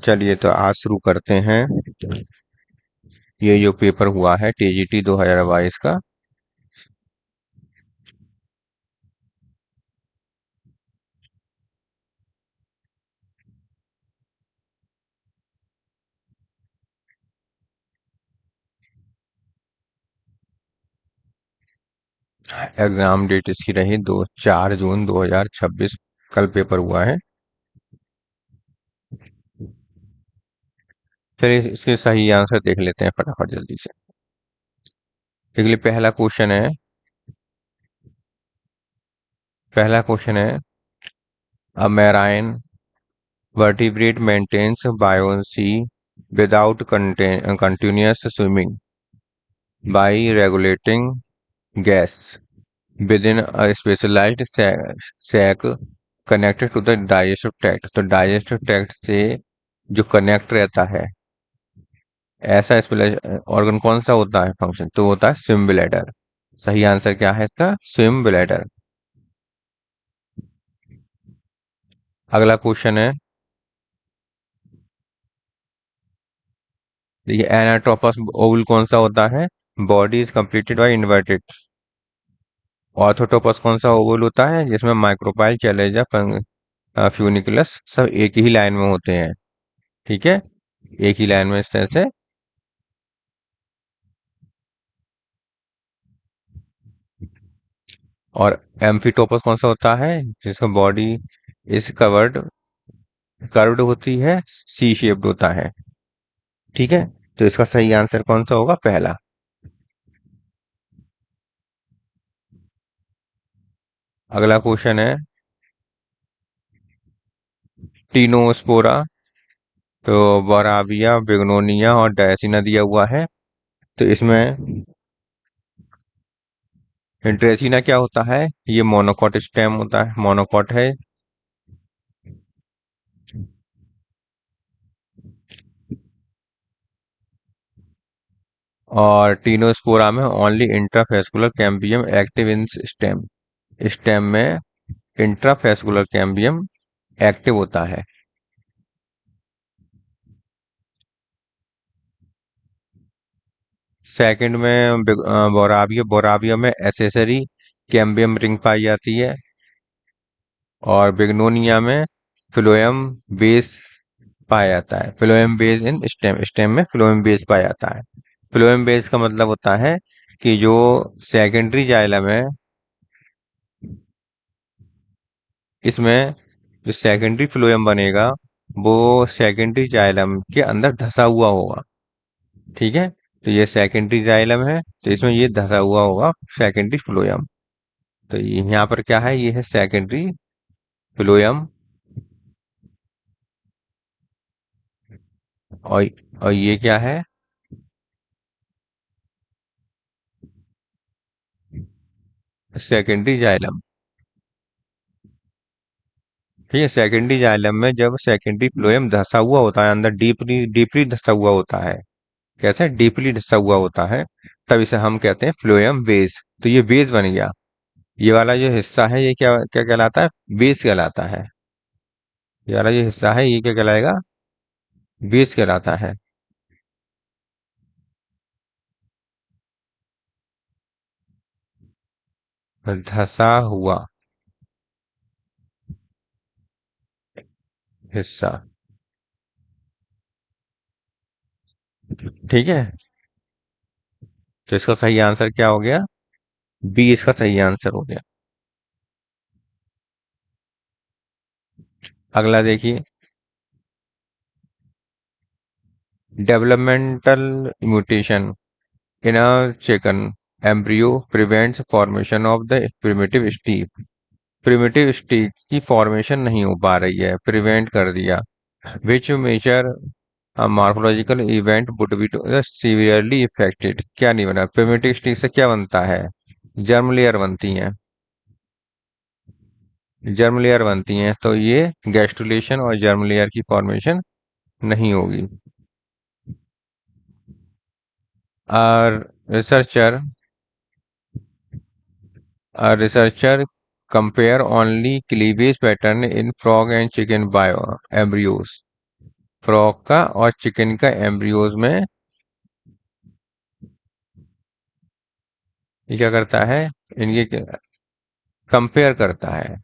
चलिए तो आज शुरू करते हैं। ये जो पेपर हुआ है टीजीटी 2022 का। एग्जाम डेट इसकी रही 4 जून 2026। कल पेपर हुआ है। चलिए इसके सही आंसर देख लेते हैं फटाफट जल्दी से। देख लिए पहला क्वेश्चन है a marine vertebrate maintains buoyancy without continuous swimming by regulating gas within a specialized sac connected to the digestive tract। तो डाइजेस्टिव ट्रैक्ट से जो कनेक्ट रहता है ऐसा ऑर्गन कौन सा होता है फंक्शन, तो होता है स्विम ब्लैडर। सही आंसर क्या है इसका? Swim bladder. अगला क्वेश्चन है, देखिए एनाट्रोपस ओवल कौन सा होता है? Body is completed by inverted. ऑर्थोटोपस कौन सा ओवल होता है? जिसमें माइक्रोपाइल चैलेंजा फ्यूनिकुलस सब एक ही लाइन में होते हैं। ठीक है, एक ही लाइन में इस तरह से। और एम्फीटोपस कौन सा होता है? जिसका बॉडी इस कर्व्ड होती है, सी शेप्ड होता है। ठीक है, तो इसका सही आंसर कौन सा होगा? पहला। अगला क्वेश्चन है टीनोस्पोरा, तो बराबिया बिग्नोनिया और डायसिना दिया हुआ है। तो इसमें ड्रेसिना क्या होता है? ये मोनोकॉट स्टेम होता है, मोनोकॉट है। और टीनोस्पोरा में only intrafascicular cambium active in stem. Stem में इंट्राफेस्कुलर कैम्बियम एक्टिव होता है। सेकंड में बोराबिया, बोराबिया में एसेसरी कैम्बियम रिंग पाई जाती है। और बिग्नोनिया में फ्लोएम बेस पाया जाता है। Phloem base in stem, stem में फ्लोएम बेस पाया जाता है। फ्लोएम बेस का मतलब होता है कि जो सेकेंडरी जाइलम है, इसमें जो सेकेंडरी फ्लोएम बनेगा वो सेकेंडरी जाइलम के अंदर धसा हुआ होगा। ठीक है, तो ये सेकेंडरी जाइलम है, तो इसमें ये धसा हुआ होगा सेकेंडरी फ्लोएम। तो यहाँ पर क्या है? ये है सेकेंडरी फ्लोएम। और और ये क्या है? Secondary xylem. ठीक है, सेकेंडरी जाइलम में जब सेकेंडरी फ्लोएम धसा हुआ होता है, अंदर डीपली डीपली धसा हुआ होता है। कैसे डीपली धसा हुआ होता है? तब इसे हम कहते हैं फ्लोएम बेस। तो ये बेस बन गया। ये वाला जो हिस्सा है ये क्या क्या कहलाता है? बेस कहलाता है। ये वाला जो हिस्सा है ये क्या कहलाएगा? बेस कहलाता है। धसा हुआ हिस्सा। ठीक है, तो इसका सही आंसर क्या हो गया? बी इसका सही आंसर हो गया। अगला देखिए, developmental mutation in a chicken embryo prevents formation of the primitive streak. Primitive streak की फॉर्मेशन नहीं हो पा रही है, प्रिवेंट कर दिया। Which major morphological event would be severely affected. क्या नहीं बना? प्रिमिटिव स्टीक से क्या बनता है? जर्म लेयर बनती हैं। जर्म लेयर बनती हैं, तो ये गैस्ट्रुलेशन और जर्म लेयर की फॉर्मेशन नहीं होगी। और researcher researcher compare only cleavage pattern in frog and chicken bio embryos frog का और चिकन का एम्ब्रियोज में ये क्या करता है, इनके कंपेयर करता है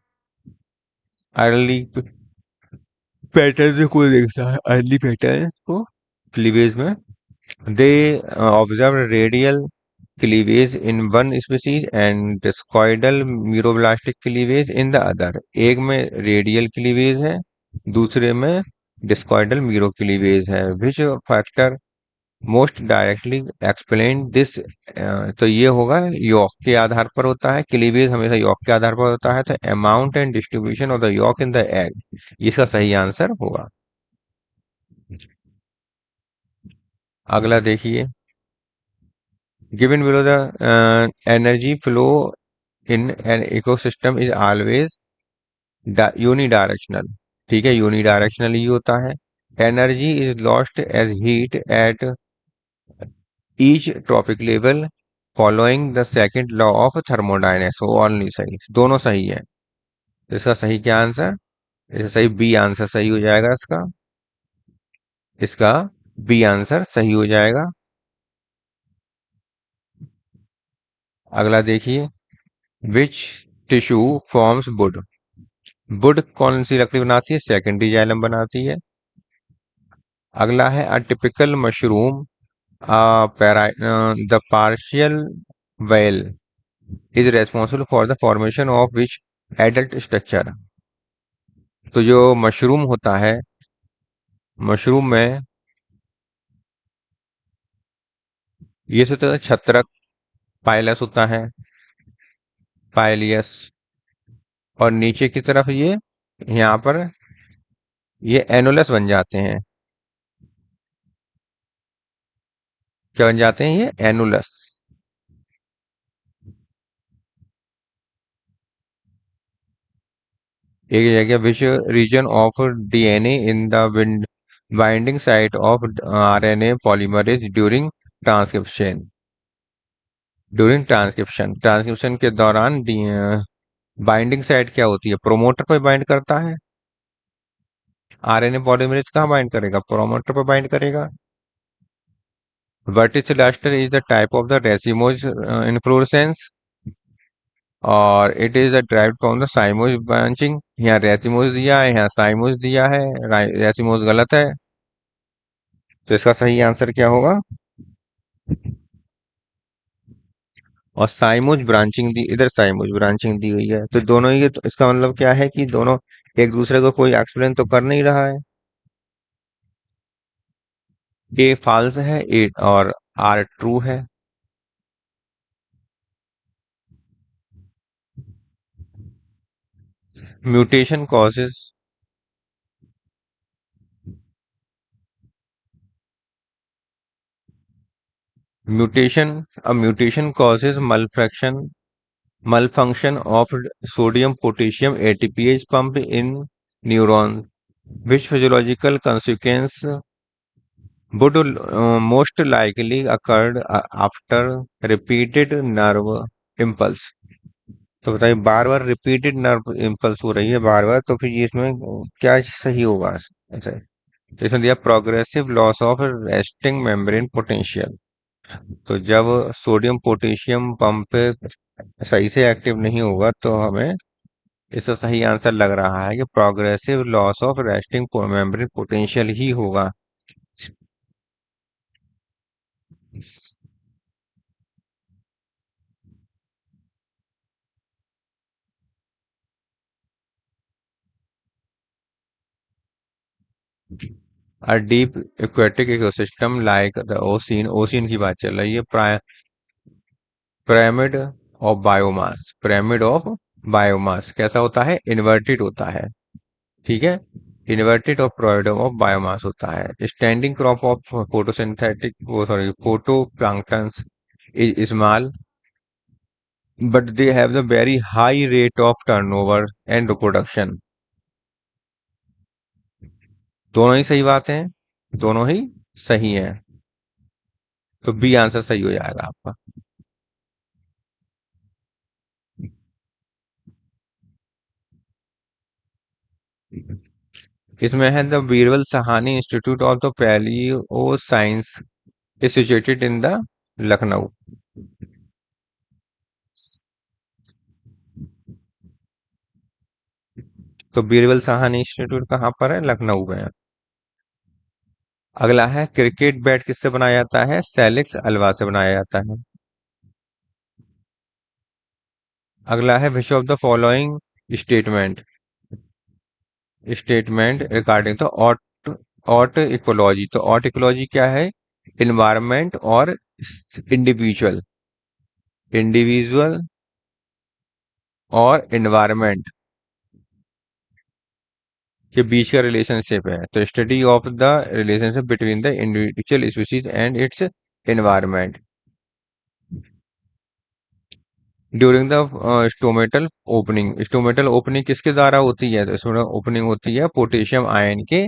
अर्ली पैटर्न को, देखता है अर्ली पैटर्न को क्लीवेज में। They observe radial cleavage in one species and discoidal meroblastic cleavage in the other. एक में रेडियल क्लीवेज है, दूसरे में डिस्कॉइडल मीरो क्लीवेज है। Which factor most directly explain this. तो ये होगा यॉक के आधार पर होता है, क्लीवेज हमेशा यॉक के आधार पर होता है, तो amount and distribution of the yolk in the egg, इसका सही आंसर होगा। अगला देखिए, given below the energy flow in an ecosystem is always unidirectional. ठीक है, यूनिडायरेक्शनल ही होता है। Energy is lost as heat at each trophic level following the second law of thermodynamics. वो ऑल नहीं सही, दोनों सही है। तो इसका सही क्या आंसर, इसका सही बी आंसर सही हो जाएगा। इसका बी आंसर सही हो जाएगा। अगला देखिए, विच टिश्यू फॉर्म्स वुड। वुड कौन सी लकड़ी बनाती है, सेकेंडरी जाइलम बनाती है। अगला है a typical mushroom, the partial well is responsible for the formation of which adult structure. तो जो मशरूम होता है, मशरूम में ये होता है छत्रक, पाइलस होता है, पाइलियस, और नीचे की तरफ ये यहाँ पर ये एनुलस बन जाते हैं। क्या बन जाते हैं, ये एनुलस। एक जगह which region of DNA in the binding site of RNA polymerase during transcription. During transcription, transcription के दौरान बाइंडिंग साइट क्या होती है, प्रोमोटर पर बाइंड करता है। आरएनए पॉलीमरेज कहाँ बाइंड करेगा, प्रोमोटर पर बाइंड करेगा। Verticillaster is the type of the racemose inflorescence, और it is derived from the cymose branching. यहाँ रेसिमोज दिया है, यहाँ साइमोज दिया है, रेसिमोज गलत है। तो इसका सही आंसर क्या होगा, और साइमोज ब्रांचिंग दी, इधर साइमोज ब्रांचिंग दी हुई है। तो दोनों ही, तो इसका मतलब क्या है कि दोनों एक दूसरे को कोई एक्सप्लेन तो कर नहीं रहा है। ए फॉल्स है, ए और आर ट्रू है। Mutation causes, mutation, a mutation causes malfunction of sodium potassium ATPase pump in neuron. Which physiological consequence would most likely occurred after repeated nerve impulse? तो बताइए, बार बार रिपीटेड नर्व इम्पल्स हो रही है बार बार, तो फिर ये इसमें क्या सही होगा। ऐसा है। तो इसमें दिया progressive loss of resting membrane potential. तो जब सोडियम पोटेशियम पंप सही से एक्टिव नहीं होगा, तो हमें इसका सही आंसर लग रहा है कि progressive loss of resting membrane potential ही होगा। A deep aquatic ecosystem like the ocean, ocean की बात चल रही है। Pyramid of biomass, pyramid of biomass कैसा होता है, इन्वर्टेड होता है। ठीक है, इन्वर्टेड और पिरामिड ऑफ बायोमास होता है। स्टैंडिंग क्रॉप ऑफ फोटोसिंथेटिक, वो sorry phytoplanktons is small, but they have the very high rate of turnover and reproduction. दोनों ही सही बात है, दोनों ही सही है। तो बी आंसर सही हो जाएगा आपका। इसमें है the Birbal Sahni institute of the palaeo science is situated in the Lucknow. तो बीरबल साहनी इंस्टीट्यूट कहाँ पर है? लखनऊ में है। अगला है क्रिकेट बैट किससे बनाया जाता है? सैलिक्स अलवा से बनाया जाता है। अगला है which of the following statement statement regarding the autecology. तो ऑट इकोलॉजी क्या है? इन्वायरमेंट और इंडिविजुअल इंडिविजुअल और इन्वायरमेंट के बीच का रिलेशनशिप है। तो study of the relationship between the individual species and it's environment during the stomatal opening किसके द्वारा होती है? तो इसमें ओपनिंग होती है पोटेशियम आयन के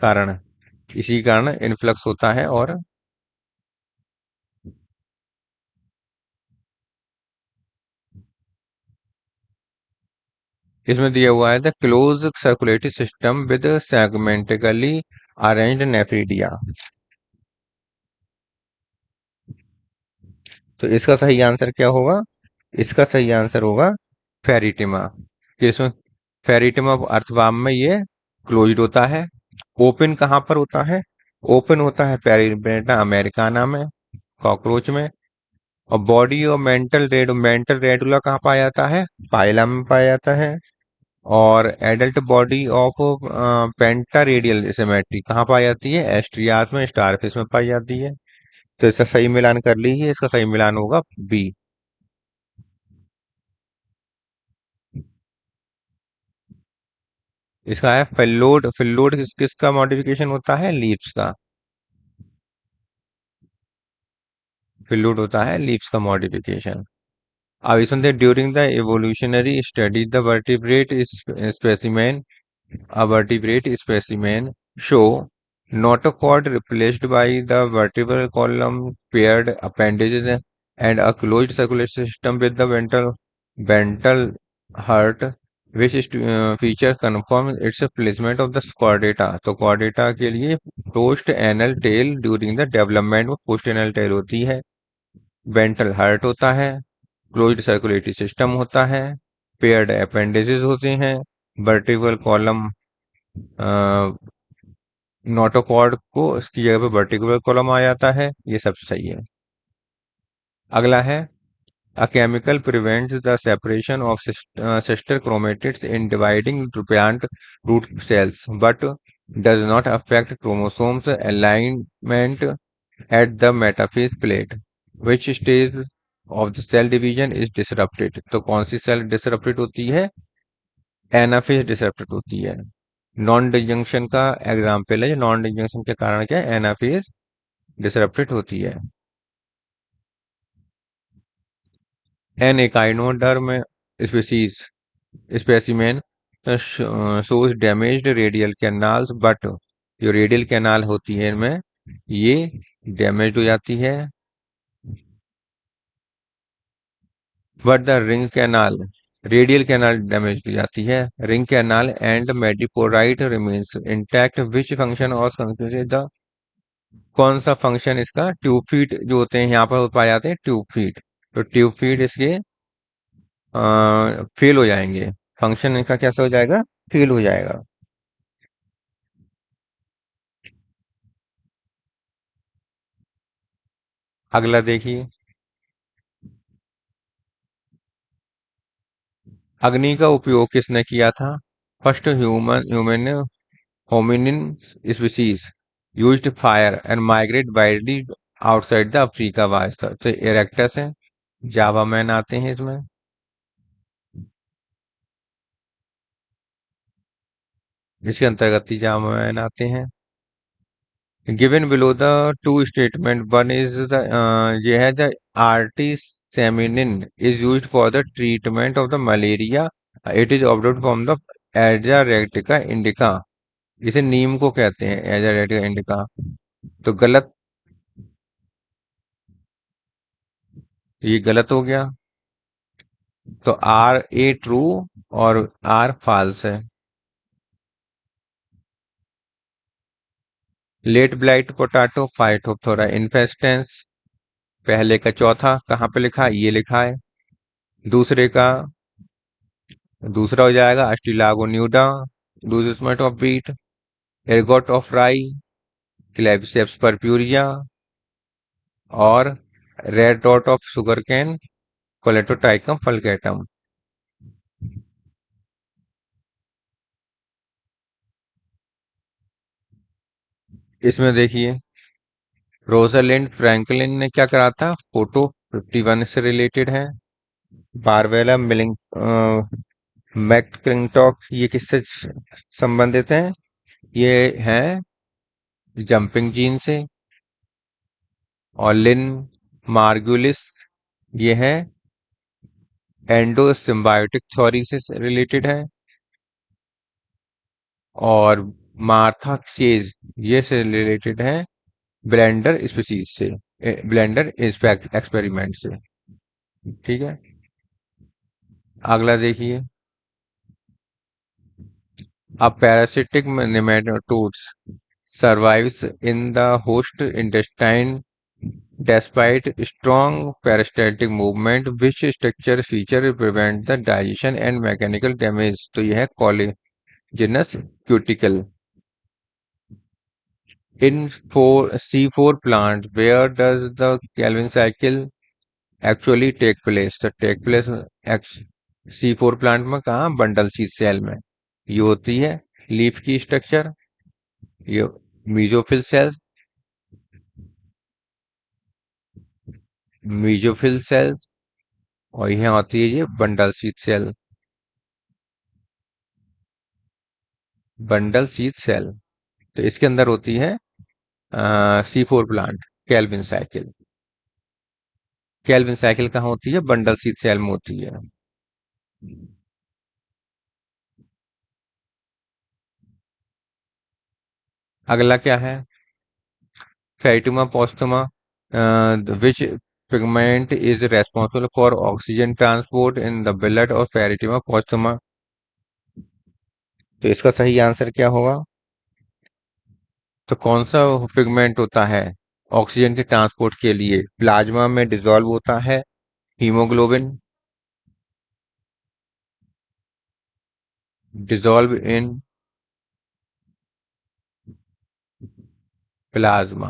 कारण। इसी कारण इन्फ्लक्स होता है। और इसमें दिया हुआ है the close circulatory system with segmentally arranged nephridia. तो इसका सही आंसर क्या होगा? इसका सही आंसर होगा फेरिटिमा। इसमें फेरिटिमा अर्थवाम में ये क्लोज्ड होता है। ओपन कहाँ पर होता है? ओपन होता है पेरिबेटा अमेरिकाना में, कॉकरोच में। और बॉडी और मेंटल रेडुला कहाँ पाया जाता है? पाइला में पाया जाता है। और adult body of penta radial symmetry कहाँ पाई जाती है? एस्ट्रियास में, स्टारफिश में पाई जाती है। तो इसका सही मिलान कर लीजिए। इसका सही मिलान होगा बी। इसका है फिल्लोड। फिल्लोड किसका मॉडिफिकेशन होता है? लीव्स का। फिल्लोड होता है लीव्स का मॉडिफिकेशन। अब इसमें during the evolutionary study the vertebrate specimen a vertebrate specimen show notochord replaced by the vertebral column, paired appendages, and a closed circulatory system with the ventral heart, which is feature confirm its placement of the chordata। तो chordata के लिए post anal tail during the development में post anal tail होती है, ventral heart होता है, closed circulatory system होता है, पेयर्ड अपेंडेजेस होते हैं, वर्टिब्रल कॉलम नोटोकॉर्ड को उसकी जगह पे वर्टिब्रल कॉलम आ जाता है। ये सब सही है। अगला है a chemical prevents the separation of sister chromatids in dividing plant root cells but does not affect chromosomes alignment at the metaphase plate which stage of the cell division is disrupted. तो कौन सी cell disrupted होती है? Anaphase disrupted होती है। Non disjunction का example है। Non disjunction के कारण क्या है? एनाफेज डिसरप्टेड होती है। An echinoderm species specimen shows damaged radial canals but जो रेडियल कैनाल होती है इनमें ये डैमेज हो जाती है। But the ring canal radial canal damage हो जाती है। Ring canal and madreporite remains intact which function और द कौन सा फंक्शन इसका? ट्यूब फीट जो होते हैं यहाँ पर पाए जाते हैं ट्यूब फीट। तो ट्यूब फीट इसके फेल हो जाएंगे। फंक्शन इनका कैसा हो जाएगा? फेल हो जाएगा। अगला देखिए। अग्नि का उपयोग किसने किया था? First human hominin species used fire and migrate widely outside the Africa वास्ता। तो इरेक्टस है, जावा मैन आते हैं इसमें। इसके अंतर्गत ही जावा मैन आते हैं। Given below the two statement, one is the ये है the artemisinin is used for the treatment of the malaria. It is obtained from the Azadirachta indica. इसे नीम को कहते हैं Azadirachta indica। तो गलत, ये गलत हो गया। तो आर ए ट्रू और आर फाल्स है। Late blight potato phytophthora infestans, पहले का चौथा कहाँ पे लिखा है, ये लिखा है। दूसरे का दूसरा हो जाएगा Ustilago nuda, loose smut of wheat, ergot of rye, Claviceps purpurea, और red rot of sugar cane Colletotrichum falcatum. इसमें देखिए, रोजालिंड फ्रैंकलिन ने क्या करा था, फोटो 51 से रिलेटेड है। बारबेला मिलिंग मैकक्लिंटॉक ये किससे संबंधित है, ये है जंपिंग जीन से। और लिन मार्गुलिस ये है एंडोसिम्बायोटिक थ्योरी से रिलेटेड है। और मार्था चेज ये से रिलेटेड है ब्लेंडर स्पीसीज से, ब्लेंडर एक्सपेरिमेंट से। ठीक है, अगला देखिए। अब parasitic nematodes survives in the host intestine despite strong peristaltic movement, which structure feature prevent the digestion and mechanical damage। तो यह है collagenous cuticle। In C4 plant, where does the Calvin cycle actually take place? तो take place C4 plant में कहाँ, bundle sheath cell में। ये होती है लीफ की स्ट्रक्चर, ये मीजोफिल सेल्स, मीजोफिल सेल्स, और यहाँ होती है ये bundle sheath cell, bundle sheath cell. तो इसके अंदर होती है C4 plant, Calvin cycle. Calvin cycle कहाँ होती है, बंडल शीथ सेल में होती है। अगला क्या है, फेरिटिमा पोस्टमा, विच pigment is responsible for oxygen transport in the blood, और फेरिटिमा पोस्टमा। तो इसका सही आंसर क्या होगा, तो कौन सा पिगमेंट होता है ऑक्सीजन के ट्रांसपोर्ट के लिए, प्लाज्मा में डिसॉल्व होता है haemoglobin, dissolve in plasma,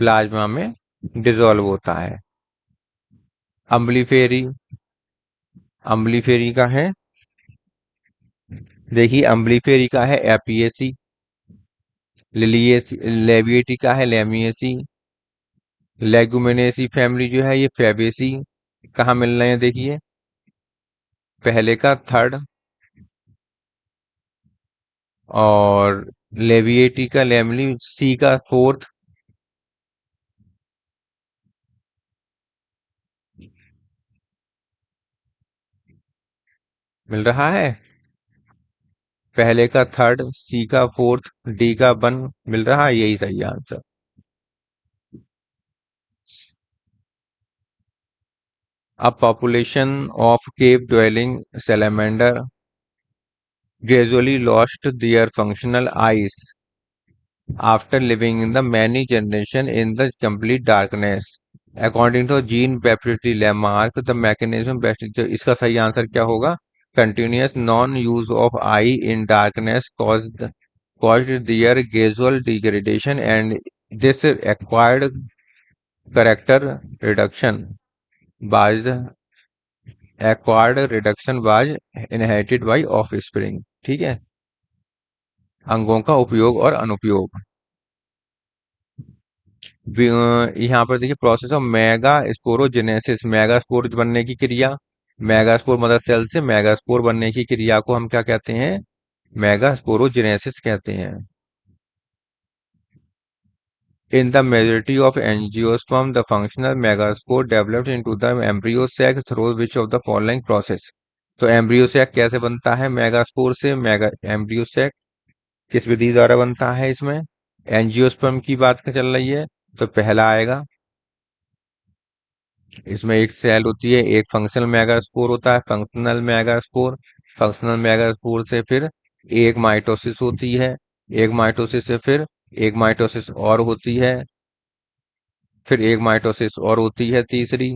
plasma में डिसॉल्व होता है। अम्लीफेरी, अम्लीफेरी का है, देखिए अम्लीफेरी का है एपियेसी, लिलियेसी, लेविएटी का है लेमियेसी, लेगुमिनेसी फैमिली जो है ये फेबेसी। कहाँ मिल रहे हैं देखिए, पहले का थर्ड, और लेविएटी का लेमली सी का फोर्थ। मिल रहा है, पहले का थर्ड, सी का फोर्थ, डी का वन मिल रहा है, यही सही आंसर। अब population of cave dwelling salamander gradually lost their functional eyes after living in the many generation in the complete darkness, according to Jean Baptiste Lamarck the mechanism best। तो इसका सही answer क्या होगा, continuous non use of eye in darkness caused their gradual degradation, and this acquired character reduction was inherited by offspring। ठीक है, अंगों का उपयोग और अनुपयोग। यहाँ पर देखिए process of mega sporogenesis, megaspore बनने की क्रिया, मेगास्पोर मदर सेल से मेगास्पोर बनने की क्रिया को हम क्या कहते हैं, मेगास्पोरोजेनेसिस कहते हैं। In the majority of angiosperm, the functional megaspore develops into the embryo sac through which of the following process। तो एम्ब्रियो सैक कैसे बनता है मेगास्पोर से, मेगा एम्ब्रियो सैक किस विधि द्वारा बनता है, इसमें एंजियोस्पर्म की बात चल रही है। तो पहला आएगा, इसमें एक सेल होती है, एक फंक्शनल मेगास्पोर होता है, फंक्शनल मेगास्पोर, फंक्शनल मेगास्पोर से फिर एक माइटोसिस होती है, एक माइटोसिस से फिर एक माइटोसिस और होती है, फिर एक माइटोसिस और होती है तीसरी।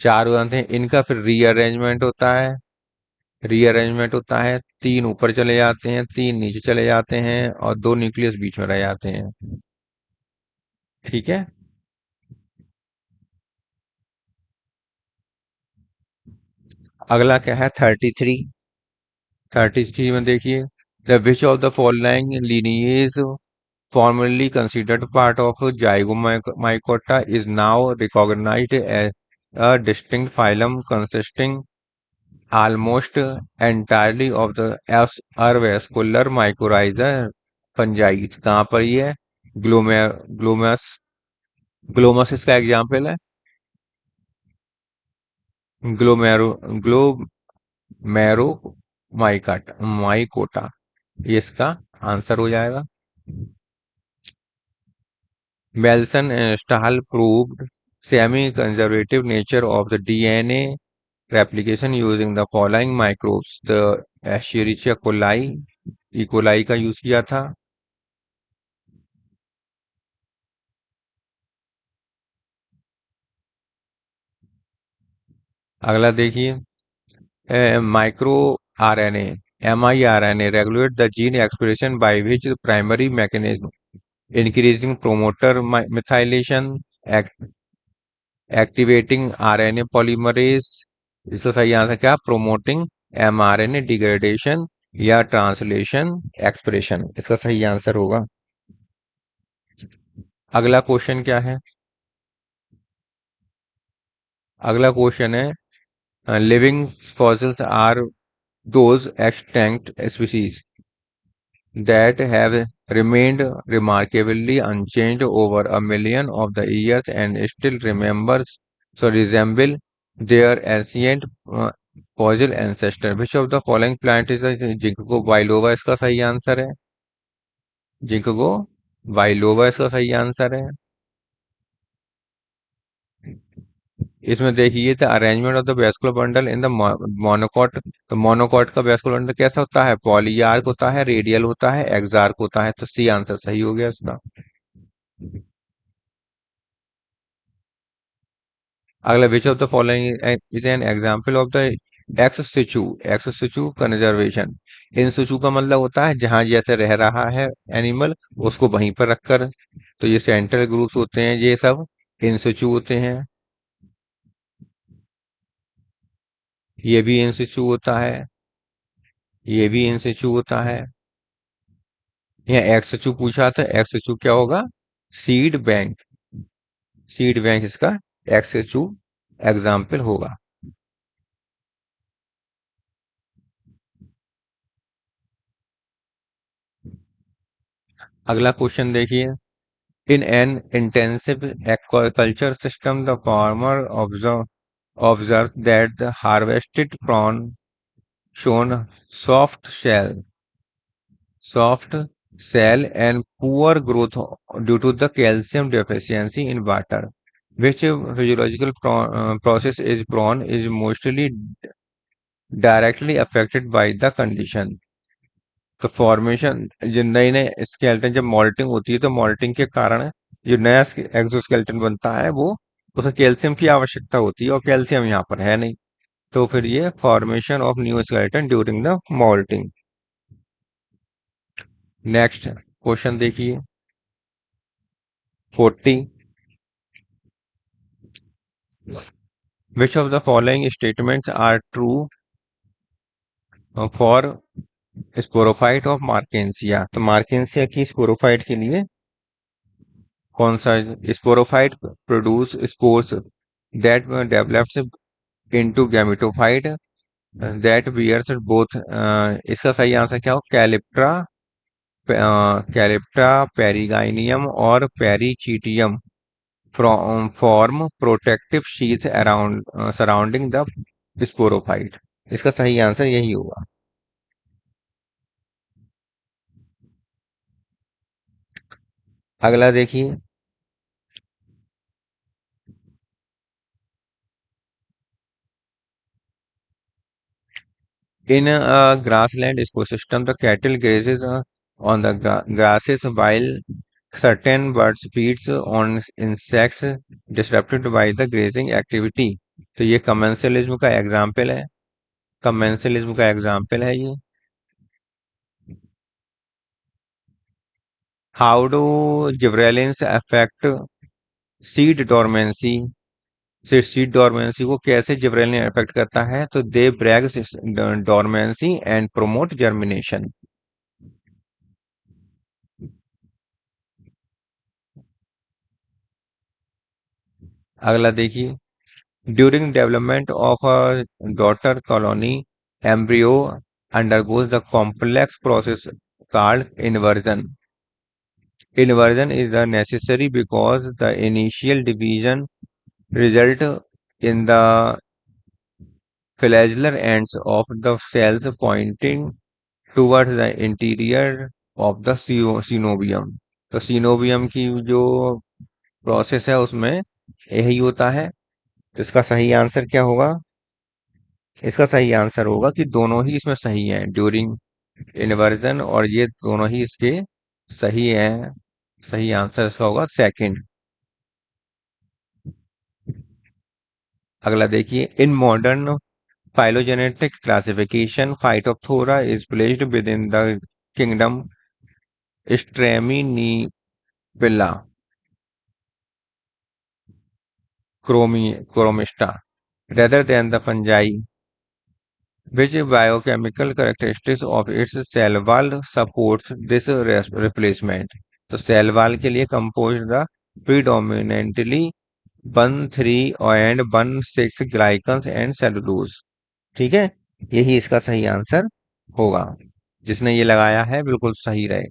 चार हो जाते हैं, इनका फिर रीअरेंजमेंट होता है। रीअरेंजमेंट होता है, तीन ऊपर चले जाते हैं, तीन नीचे चले जाते हैं और दो न्यूक्लियस बीच में रह जाते हैं। ठीक है। अगला क्या है? 33। 33 में देखिए, the which of the following lineage formerly considered part of Zygomycota is now recognized as a distinct phylum consisting almost entirely of the avascular mycorrhiza fungi। कहाँ पर ये है? ग्लोमस। ग्लोमस इसका एग्जाम्पल है। ग्लोमेरो ग्लोमेरो माइकोटा, ये इसका आंसर हो जाएगा। Melson and Stahl proved semi-conservative nature of the DNA replication using the following microbes: the Escherichia coli, E. coli का यूज किया था। अगला देखिए, micro RNA, mRNA regulate the gene expression by which the primary mechanism increasing promoter methylation, activating RNA polymerase. इसका सही answer क्या? Promoting mRNA degradation या translation expression, इसका सही आंसर होगा। अगला क्वेश्चन क्या है? अगला क्वेश्चन है, living fossils are those extinct species that have remained remarkably unchanged over a million of the years and still resemble their ancient fossil ancestor. Which of the following plant is a ginkgo biloba? इसका सही answer है ginkgo biloba, इसका सही answer है। इसमें देखिए, the arrangement of the vascular bundle in the monocot. तो monocot का वेस्कुलर बंडल कैसा होता है? पॉलीआर्क होता है, रेडियल होता है, एक्सार्क होता है। तो सी आंसर सही हो गया इसका। अगला, which of the following is an example of the ex situ conservation. In situ का मतलब होता है जहां जैसे रह रहा है एनिमल, उसको वहीं पर रखकर। तो ये सेंट्रल ग्रुप्स होते हैं, ये सब इन सिचु होते हैं। ये भी इन सिचु होता है, ये भी इन सिचु होता है। यहाँ एक्स सिचु पूछा था, एक्स सिचु क्या होगा? Seed bank. सीड बैंक इसका एक्स सिचु एग्जाम्पल होगा। अगला क्वेश्चन देखिए, in an intensive aquaculture system, the farmer observed that the harvested prawn shown soft shell, soft shell and poor growth due to the calcium deficiency in water. Which physiological process is prawn is mostly directly affected by the condition? तो formation, जो नए नए skeleton जब moulting होती है तो moulting के कारण जो नया एक्सोस्केलेटन बनता है वो, उसे कैल्शियम की आवश्यकता होती है और कैल्शियम यहाँ पर है नहीं। तो फिर ये formation of new skeleton during the moulting. Next question देखिए, 40। Which of the following statements are true for sporophyte of Marchantia? तो मार्केंसिया की स्पोरोफाइट के लिए कौन सा? Sporophyte produce spores that develops into gametophyte that bears both। इसका सही answer क्या हो? कैलिप्ट्रा, कैलिप्ट्रा पेरिगाइनियम और perichaetium form protective sheath around surrounding the sporophyte. इसका सही आंसर यही होगा। अगला देखिए, In a grassland ecosystem, the cattle grazes on the grasses while certain birds feeds on insects disrupted by the grazing activity. तो ये commensalism का example है। कमेंसलिज्म का एग्जाम्पल है ये। How do gibberellins affect seed dormancy? Seed dormancy को कैसे gibberellin affect करता है? तो they break dormancy and promote germination. अगला देखिए, during development of a daughter colony, embryo undergoes the complex process called inversion. Inversion is the necessary because the initial division result in the flagellar ends of the cells pointing towards the interior of the synovium. तो synovium की जो process है उसमें यही होता है। तो इसका सही आंसर क्या होगा? इसका सही आंसर होगा कि दोनों ही इसमें सही है, ड्यूरिंग इन्वर्जन और ये दोनों ही इसके सही हैं। सही आंसर इसका होगा सेकंड। अगला देखिए, in modern phylogenetic classification Phytophthora is placed within the kingdom Stramenopila Chromista rather than the fungi, which biochemical characteristics of its cell wall supports this replacement. तो सेल वॉल के लिए composed the predominantly 1,3 and 1,6 glucans and cellulose. ठीक है, यही इसका सही answer होगा। जिसने ये लगाया है बिल्कुल सही रहे,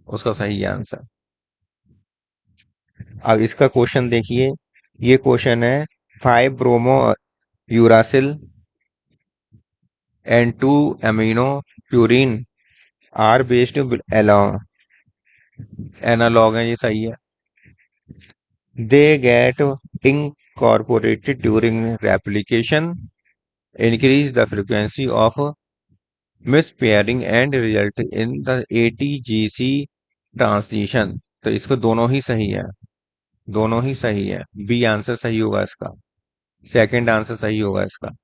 उसका सही आंसर। अब इसका क्वेश्चन देखिए, ये क्वेश्चन है, 5 bromouracil and 2 amino purine are based along analogue है, ये सही है। They get incorporated during replication, increase the frequency of mispairing and result in the ATGC translation. तो इसको दोनों ही सही है, दोनों ही सही है। बी आंसर सही होगा इसका, सेकंड आंसर सही होगा इसका।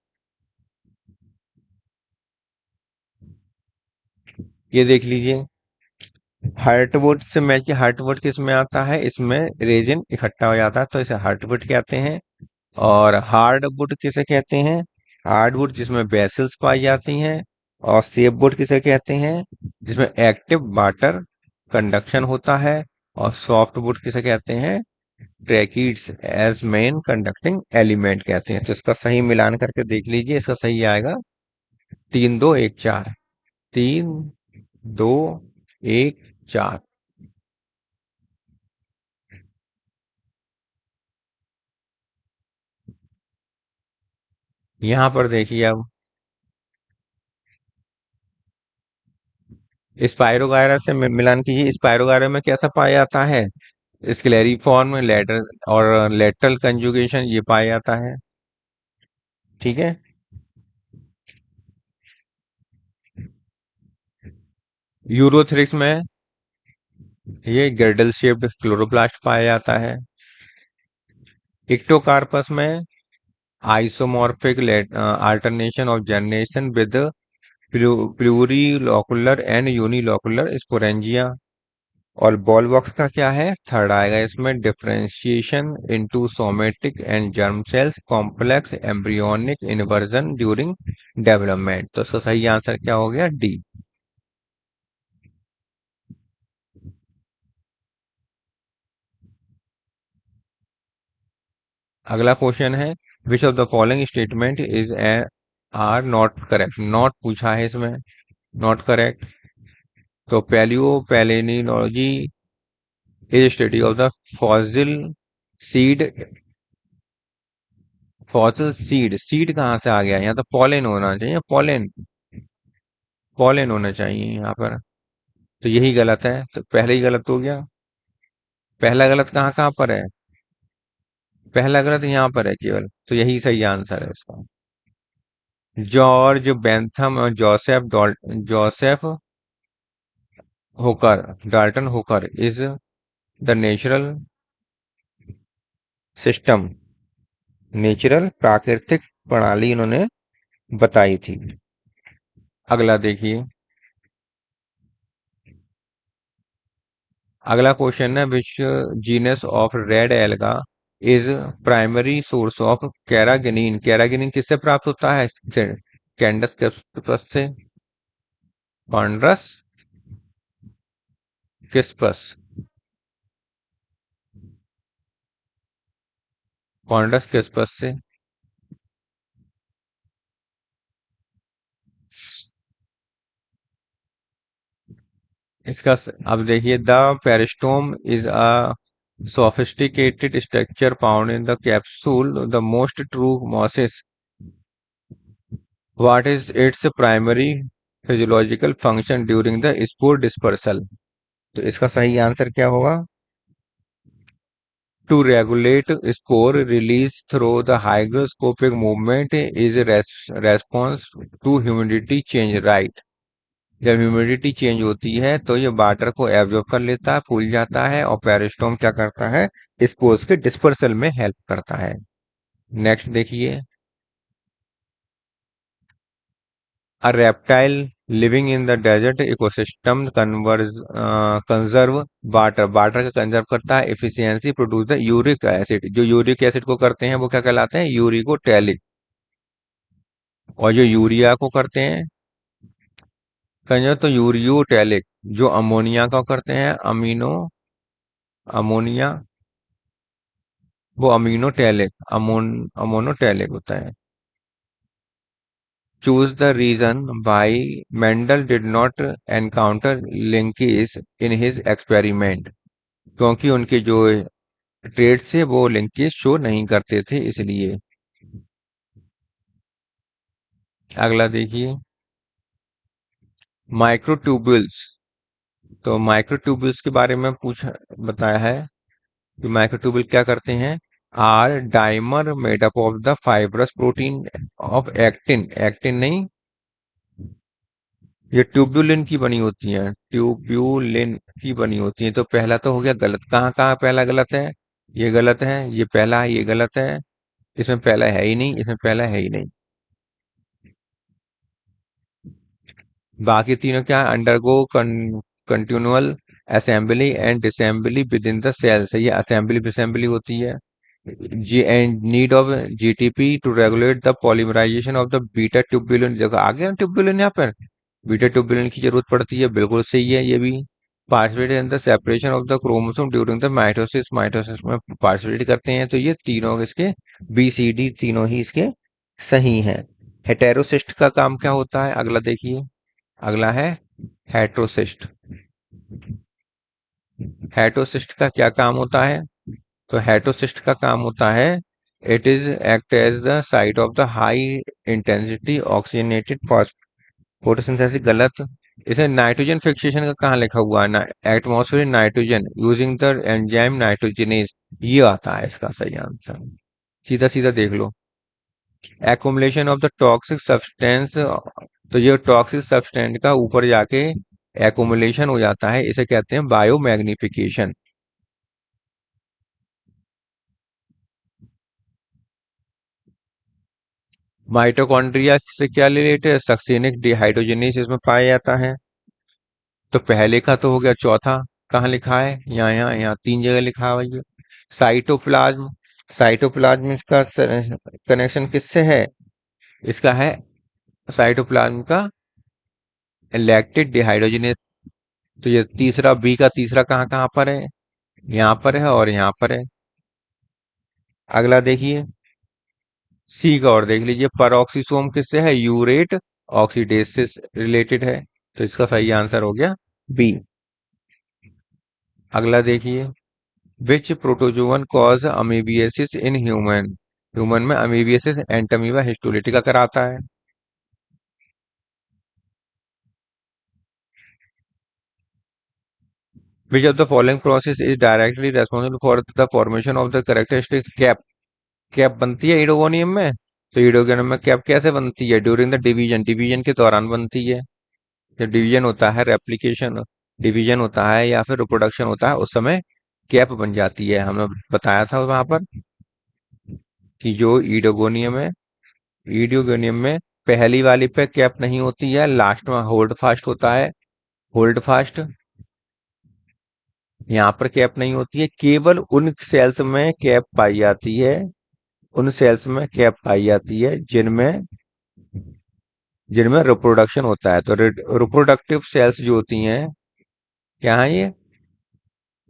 ये देख लीजिए, हार्टवुड से मैच, हार्टवुड किस में आता है? इसमें रेजिन इकट्ठा हो जाता है तो इसे हार्टवुड कहते हैं। और हार्डवुड किसे कहते हैं? हार्डवुड जिसमें बेसिल्स पाई जाती हैं। और सेपवुड किसे कहते हैं? जिसमें एक्टिव वाटर कंडक्शन होता है। और सॉफ्टवुड किसे कहते हैं? Tracheids as main conducting element कहते हैं। तो इसका सही मिलान करके देख लीजिए, इसका सही आएगा 3, 2, 1, 4। 3, 2, 1, 4। यहां पर देखिए, अब स्पाइरोगायरा से मिलान कीजिए। स्पाइरोगायरा में कैसा पाया जाता है? स्क्लेरिफॉर्म लेटर और लेटरल कंजुगेशन ये पाया जाता है। ठीक है, यूरोथ्रिक्स में ये गर्डल शेप्ड क्लोरोप्लास्ट पाया जाता है। इक्टोकार्पस में isomorphic alternation of generation with plurilocular and unilocular sporangia. और बॉल बॉक्स का क्या है? थर्ड आएगा इसमें, differentiation into somatic and germ cells complex embryonic inversion during development. तो इसका सही आंसर क्या हो गया? डी। अगला क्वेश्चन है, which of the following statement is are not correct? Not पूछा है इसमें, नॉट करेक्ट। तो palaeo palynology is study of the fossil seed. Fossil seed, seed कहाँ से आ गया? यहाँ तो पॉलेन होना चाहिए, पॉलेन, पॉलेन होना चाहिए यहाँ पर। तो यही गलत है, तो पहले ही गलत हो गया। पहला गलत कहाँ कहाँ पर है? पहला गलत यहाँ पर है केवल, तो यही सही आंसर है इसका। जॉर्ज बेंथम और जोसेफ होकर डाल्टन होकर is the natural system, natural प्राकृतिक प्रणाली इन्होंने बताई थी। अगला देखिए, अगला क्वेश्चन है, which genus of red alga is primary source of carrageenan. Carrageenan किससे प्राप्त होता है? कैंडस क्रिस्पस से। कॉन्ड्रस क्रिस्पस, कॉन्ड्रस क्रिस्पस से। अब देखिए, the peristome is a sophisticated structure found in the capsule, the most true mosses. What is its primary physiological function during the spore dispersal? तो इसका सही आंसर क्या होगा? To regulate spore release through the hygroscopic movement is a response to humidity change, right? जब humidity change होती है तो ये वाटर को एब्जॉर्ब कर लेता है, फूल जाता है, और पेरिस्टोम क्या करता है? स्पोर्स के डिस्पर्सल में हेल्प करता है। नेक्स्ट देखिए, अ reptile living in the desert ecosystem conserve water, water का कंजर्व करता है, efficiency produce the uric acid, जो यूरिक एसिड को करते हैं वो क्या कहलाते हैं? यूरिकोटैलिक। और जो यूरिया को करते हैं कंजर्व, तो यूरियोटैलिक। जो अमोनिया का करते हैं अमोनिया, वो अमीनोटैलिक, अमोनोटैलिक होता है। Choose the reason why Mendel did not encounter linkages in his experiment, क्योंकि उनके जो ट्रेड थे वो लिंकेज शो नहीं करते थे, इसलिए। अगला देखिए, माइक्रोट्यूबुल्स। तो माइक्रोट्यूबुल्स के बारे में पूछा बताया है कि माइक्रोट्यूबुल क्या करते हैं? Are dimer made up of the fibrous protein of actin, actin नहीं, ये ट्यूब्यूलिन की बनी होती है, ट्यूब्यूलिन की बनी होती है। तो पहला तो हो गया गलत, कहाँ कहाँ पहला गलत है? ये गलत है, ये पहला है, ये गलत है, इसमें पहला है ही नहीं, इसमें पहला है ही नहीं। बाकी तीनों क्या है? Undergo continual assembly and disassembly within the cells, ये असेंबली डिसेंबली होती है। जी and need of GTP to regulate the polymerization of the beta tubulin, जगह आ गया ट्यूबुलिन यहाँ पर, बीटा ट्यूबुलिन की जरूरत पड़ती है, बिल्कुल सही है ये भी। Participate in the separation of the chromosome during the mitosis, mitosis में पार्टिसिपेट करते हैं। तो ये तीनों इसके बी सी डी तीनों ही इसके सही हैं। हेटेरोसिस्ट का काम क्या होता है? अगला देखिए, अगला है हेट्रोसिस्ट। हेट्रोसिस्ट का क्या काम होता है? तो हेट्रोसिस्ट का काम होता है, it is act as the site of the high intensity oxygenated photosynthesis, गलत। इसे नाइट्रोजन फिक्सेशन का कहाँ लिखा हुआ है ना? Atmospheric nitrogen using the enzyme nitrogenase, ये आता है इसका सही आंसर। सीधा सीधा देख लो। Accumulation of the toxic substance, तो ये टॉक्सिक सब्सटेंस का ऊपर जाके एक्युमुलेशन हो जाता है, इसे कहते हैं बायोमैग्निफिकेशन। माइटोकॉन्ड्रिया से क्या रिलेटेड है? सक्सेनिक डिहाइड्रोजनेज इसमें पाया जाता है। तो पहले का तो हो गया, चौथा कहाँ लिखा है? यहाँ यहाँ यहाँ तीन जगह लिखा हुआ है ये। साइटोप्लाज्म, साइटोप्लाज्म इसका कनेक्शन किससे है? इसका है साइटोप्लाज्म का लैक्टिक डिहाइड्रोजनेज। तो ये तीसरा, बी का तीसरा कहाँ कहाँ पर है? यहाँ पर है और यहाँ पर है। अगला देखिए, सी का और देख लीजिए, परऑक्सीसोम किससे है? यूरेट ऑक्सीडेज से रिलेटेड है। तो इसका सही आंसर हो गया बी। अगला देखिए, which protozoan cause amoebiasis in human, human में अमीबियासिस एंटमीबा हिस्टोलिटिका कराता है। Which of the following process is directly responsible for the formation of the characteristic cap, cap बनती है इडोगोनियम में? तो ईडोगेनम में कैप कैसे बनती है? ड्यूरिंग द डिवीजन, डिवीजन के दौरान बनती है। जब डिवीजन होता है, रेप्लिकेशन, डिवीजन होता है या फिर रिप्रोडक्शन होता है, उस समय कैप बन जाती है। हमने बताया था वहां पर कि जो ईडोगोनियम है, ईडोगोनियम में पहली वाली पे कैप नहीं होती है, लास्ट में होल्ड फास्ट होता है। होल्ड फास्ट, यहाँ पर कैप नहीं होती है, केवल उन सेल्स में कैप पाई जाती है, उन सेल्स में कैप पाई जाती है जिनमें जिनमें रिप्रोडक्शन होता है। तो रिप्रोडक्टिव सेल्स जो होती हैं, क्या है ये?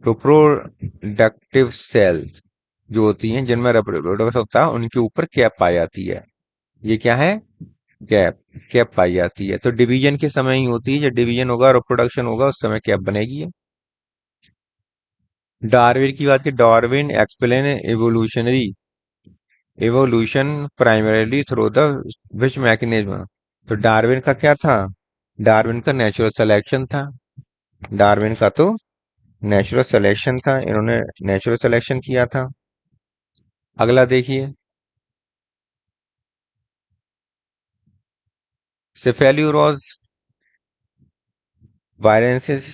रिप्रोडक्टिव सेल्स जो होती हैं जिनमें रिप्रोडक्शन होता है, उनके ऊपर कैप पाई जाती है। ये क्या है? कैप। कैप पाई जाती है। तो डिवीजन के समय ही होती है, जब डिवीजन होगा, रिप्रोडक्शन होगा, उस समय कैप बनेगी। डार्विन की बात की, Darwin explain evolutionary evolution primarily through the which mechanism. तो डार्विन का क्या था? डार्विन का नेचुरल सिलेक्शन था। डार्विन का तो नेचुरल सिलेक्शन था, इन्होंने नेचुरल सिलेक्शन किया था। अगला देखिए, Cephaleuros virescens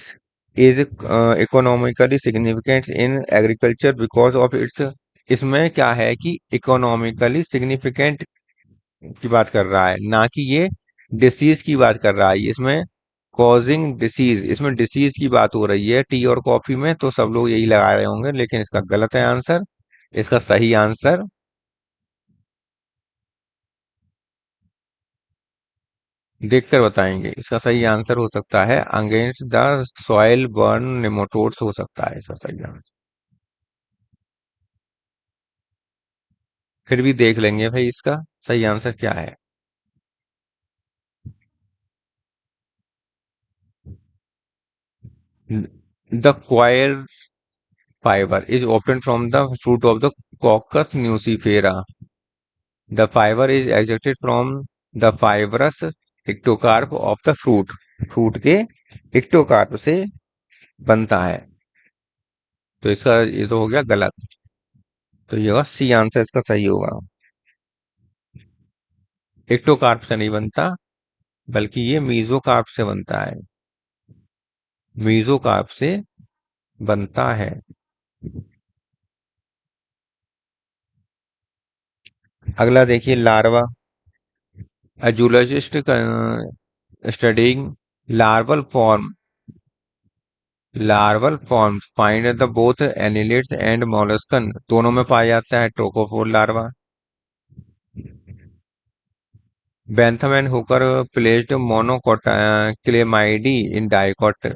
is economically significant in agriculture because of its. इसमें क्या है कि इकोनॉमिकली सिग्निफिकेंट की बात कर रहा है, ना कि ये डिसीज की बात कर रहा है। इसमें कॉजिंग डिसीज, इसमें डिसीज की बात हो रही है टी और कॉफी में, तो सब लोग यही लगा रहे होंगे, लेकिन इसका गलत है आंसर। इसका सही आंसर, देखकर बताएंगे, इसका सही आंसर हो सकता है against the soil burn nematodes, हो सकता है इसका सही आंसर। फिर भी देख लेंगे भाई इसका सही आंसर क्या है। The coir fiber is obtained from the fruit of the Coccus nucifera. The fiber is extracted from the fibrous ectocarp of the fruit. Fruit के इक्टोकार्प से बनता है। तो इसका ये तो हो गया गलत। तो ये होगा सी आंसर, इसका सही होगा। इक्टोकार्प से नहीं बनता, बल्कि ये मीजोकार्प से बनता है। मीजोकार्प से बनता है। अगला देखिए, larva. A zoologist studying larval form larval forms find the both annelids and molluscan, दोनों में पाया जाता है trochophore larva. Bentham and Hooker placed Monocotyledonae in dicot,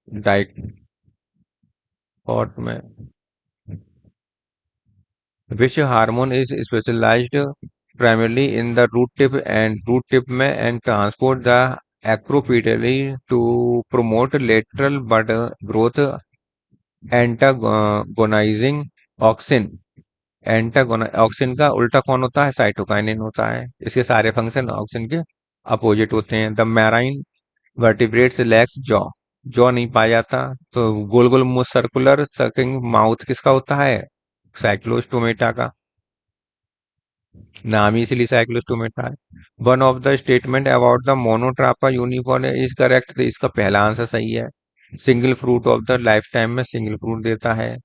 dicot में which hormone is specialized primarily in the root tip में and transport the acropedally to promote lateral bud growth, antagonizing auxin. Auxin का उल्टा कौन होता है? Cytokinin होता है। इसके सारे फंक्शन ऑक्सिन के अपोजिट होते हैं। The marine vertebrates lakhs jaw, jaw नहीं पाया जाता। तो गोल गोल मुंह, सर्कुलर सकिंग माउथ किसका होता है? साइक्लोस्टोमेटा का। नाम ही इसलिए साइक्लोस्टोमेटा है। One of the statement about the Monotropa uniform is correct, तो इसका पहला आंसर सही है। Single fruit of the life time में सिंगल फ्रूट देता है।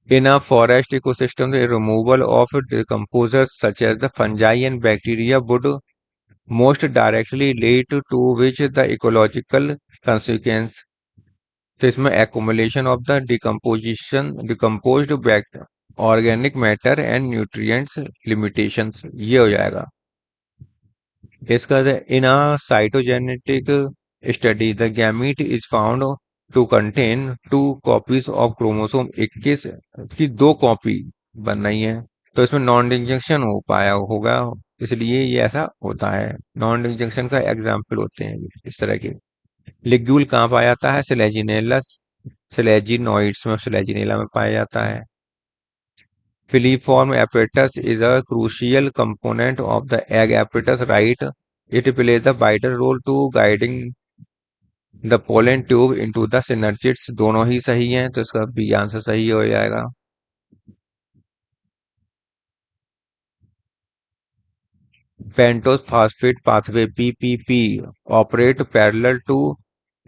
In a forest ecosystem, the removal of decomposers such as the fungi and bacteria would most directly lead to which the ecological consequence. तो इसमें accumulation of the decomposed organic matter and nutrients limitations, ये हो जाएगा। इसका in a cytogenetic study, the gamete is found to contain two copies of chromosome 21 की दो copy बन रही है। तो इसमें नॉन इंजेक्शन हो पाया होगा, इसलिए ये ऐसा होता है। नॉन इंजेक्शन का एग्जाम्पल होते हैं इस तरह के। लिग्यूल कहाँ पाया जाता है? सिलेजिनेलस, सिलेजिनोइड्स में, सिलेजिनेला में पाया जाता है। Filiform apparatus is a crucial component of the egg apparatus, right? It plays the vital role to guiding the pollen tube into the synergids, दोनों ही सही हैं, तो इसका बी आंसर सही हो जाएगा। Pentose phosphate pathway PPP operate parallel to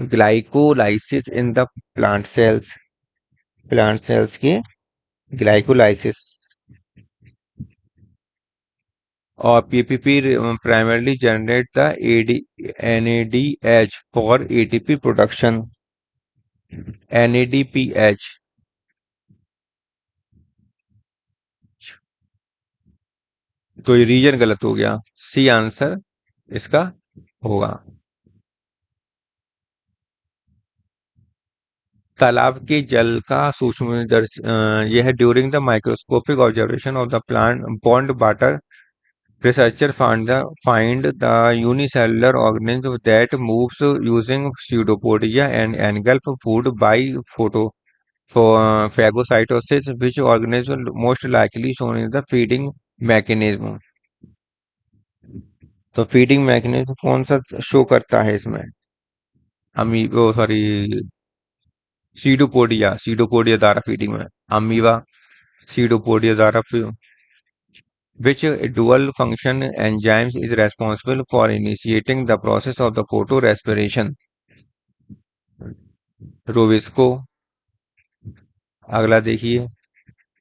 glycolysis in the plant cells के ग्लाइकोलाइसिस। और PPP primarily generate the NADH for ATP production। NADPH। तो ये रीजन गलत हो गया, सी आंसर इसका होगा। तालाब के जल का सूक्ष्म यह during the microscopic observation of the plant pond water researcher find the unicellular organism that moves using pseudopodia and engulf food by phagocytosis, which organism most likely shown in the feeding mechanism। तो feeding mechanism कौन सा show करता है इसमें? अमीबो sorry, pseudopodia द्वारा feeding में। Amoeba pseudopodia द्वारा which dual function enzymes is responsible for initiating the process of the photorespiration। रोविस्को। अगला देखिए,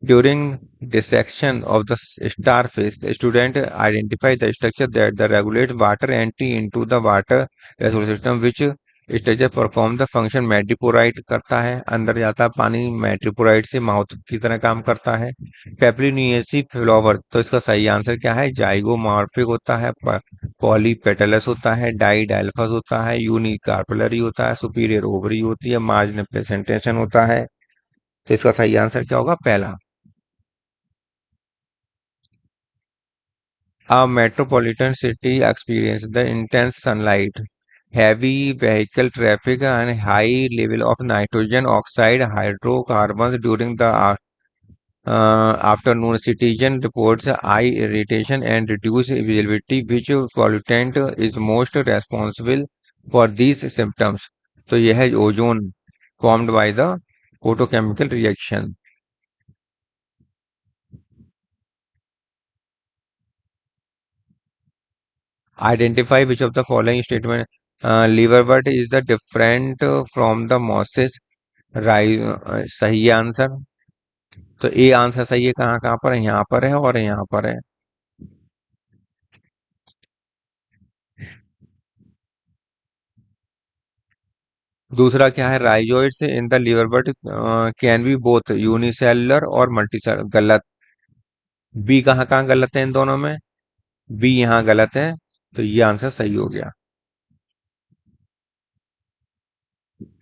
during dissection of the starfish, the student identify the structure that the regulates water entry into the water resource system, which structure perform the function मेट्रिपोराइट करता है, अंदर जाता है पानी, मेट्रिपोराइट से mouth की तरह काम करता है। पेप्रिनिएसी फ्लावर, तो इसका सही आंसर क्या है? जाइगोमॉर्फिक होता है, पॉलीपेटलस होता है, डाइडेल्फस होता है, यूनिकार्पेलरी होता है, सुपीरियर ओवरी होती है, मार्जिनल प्रेजेंटेशन होता है। तो इसका सही आंसर क्या होगा? पहला। A metropolitan city experiences the intense sunlight, heavy vehicle traffic, and high level of nitrogen oxide hydrocarbons during the afternoon. Citizen reports eye irritation and reduced visibility, which pollutant is most responsible for these symptoms? तो यह है ozone formed by the photochemical reaction। Identify which of the following statement liverbird is the different from the mosses। सही है answer. तो A answer सही है, कहाँ कहाँ पर है? यहाँ पर है और यहाँ पर है। दूसरा क्या है? Rhizoids in the liverwort can be both unicellular और मल्टीसेलुलर। गलत। बी कहाँ कहाँ गलत है इन दोनों में? बी यहाँ गलत है, तो ये आंसर सही हो गया।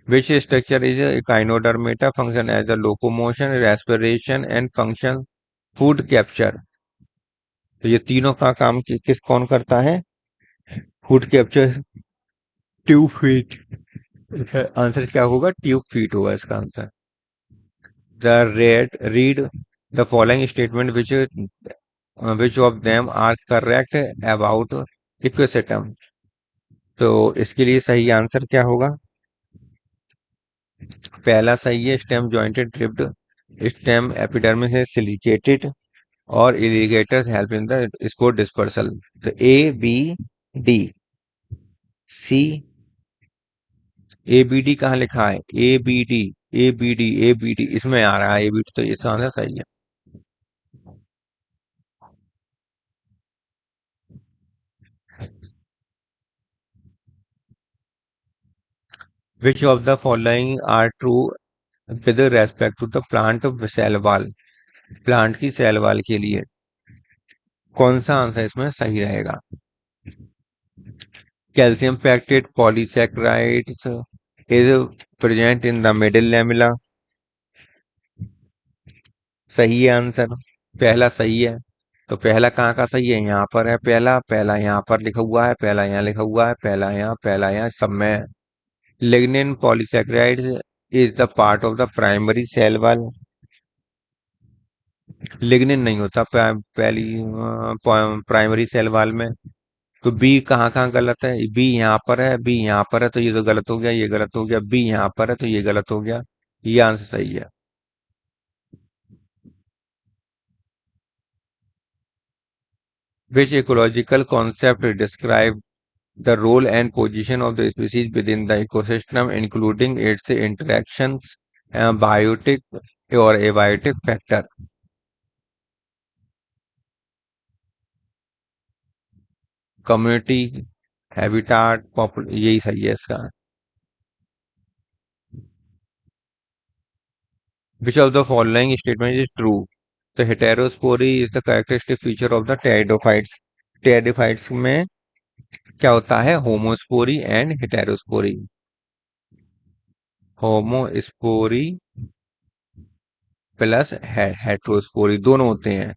Which structure is a echinodermata function as a locomotion, respiration and function food capture। तो ये तीनों का काम किस कौन करता है? Food capture tube feet. Answer क्या होगा? ट्यूब फीट होगा इसका answer. The red read the following statement which of them are correct about Equisetum. तो इसके लिए सही आंसर क्या होगा? पहला सही है, stem jointed drift, stem epidermis है सिलिकेटेड, और irrigators help in the spore dispersal. तो A B D C. A B D कहाँ लिखा है? A B D, A B D, A B D इसमें आ रहा है ए बी डी, तो ये आंसर सही है। Which of the following are true with respect to the plant cell wall. Plant की सेल वॉल के लिए कौन सा आंसर इसमें सही रहेगा? Calcium pectate polysaccharides is present in the middle lamella. सही है आंसर। पहला सही है। तो पहला कहाँ का सही है? यहाँ पर है पहला, पहला यहाँ पर लिखा हुआ है, पहला यहाँ लिखा हुआ है, पहला यहाँ, पहला यहाँ, सब में है। Lignin polysaccharides is the part of the primary cell wall. Lignin नहीं होता पहली प्राइमरी सेल वॉल में। तो बी कहाँ कहाँ गलत है? बी यहाँ पर है, बी यहाँ पर है, तो ये तो गलत हो गया, ये गलत हो गया। बी यहाँ पर है, तो ये गलत हो गया। ये आंसर सही है। Which ecological concept describe the role and position of the species within the ecosystem, including its interactions, biotic or abiotic factor? Community, habitat, यही सही है इसका. Which of the following statement is true? The heterospory is the characteristic feature of the pteridophytes. Pteridophytes में क्या होता है? Homospory and heterospory. Homospory plus heterospory दोनों होते हैं.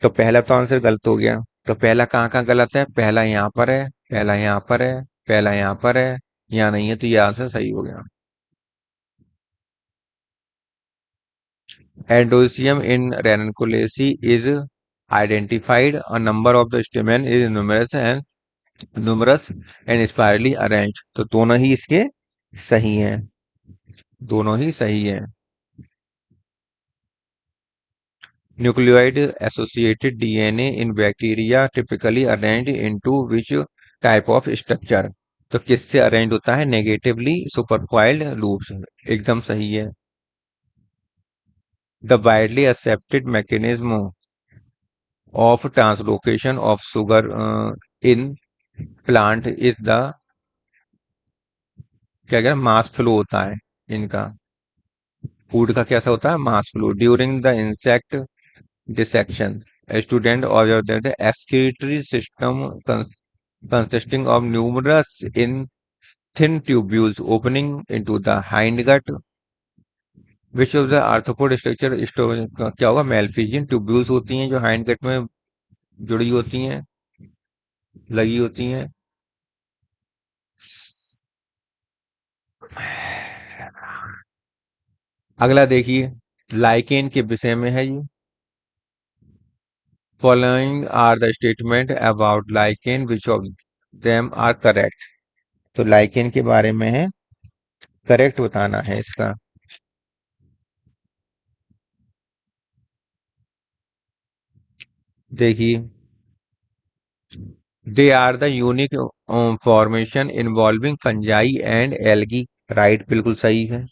तो पहला तो आंसर गलत हो गया. तो पहला कहाँ गलत है? पहला यहाँ पर है, पहला यहाँ पर है, पहला यहाँ पर है, यहाँ नहीं है, तो ये आंसर सही हो गया. Endosium in Ranunculaceae is identified. A number of the stamen is numerous and spirally arranged. तो दोनों ही इसके सही हैं. दोनों ही सही हैं. Nucleoid associated DNA in bacteria typically arranged into which type of structure? तो किससे अरेंज होता है? Negatively supercoiled loops. एकदम सही है. The widely accepted mechanism of translocation of sugar in plant is the क्या क्या मास फ्लो होता है इनका. फूड का कैसा होता है? Mass flow during the insect dissection. A student observed that the excretory system consisting of numerous in thin tubules opening into the hindgut. Which of the arthropod structure क्या होगा? Malpighian tubules होती हैं जो hindgut में जुड़ी होती हैं, लगी होती हैं. अगला देखिए, लाइकेन के विषय में है ये. Following are the statement about lichen, which of them are correct? तो लाइकेन के बारे में है, करेक्ट बताना है इसका. देखिए, they are the unique formation involving fungi and algae. Right, बिल्कुल सही है.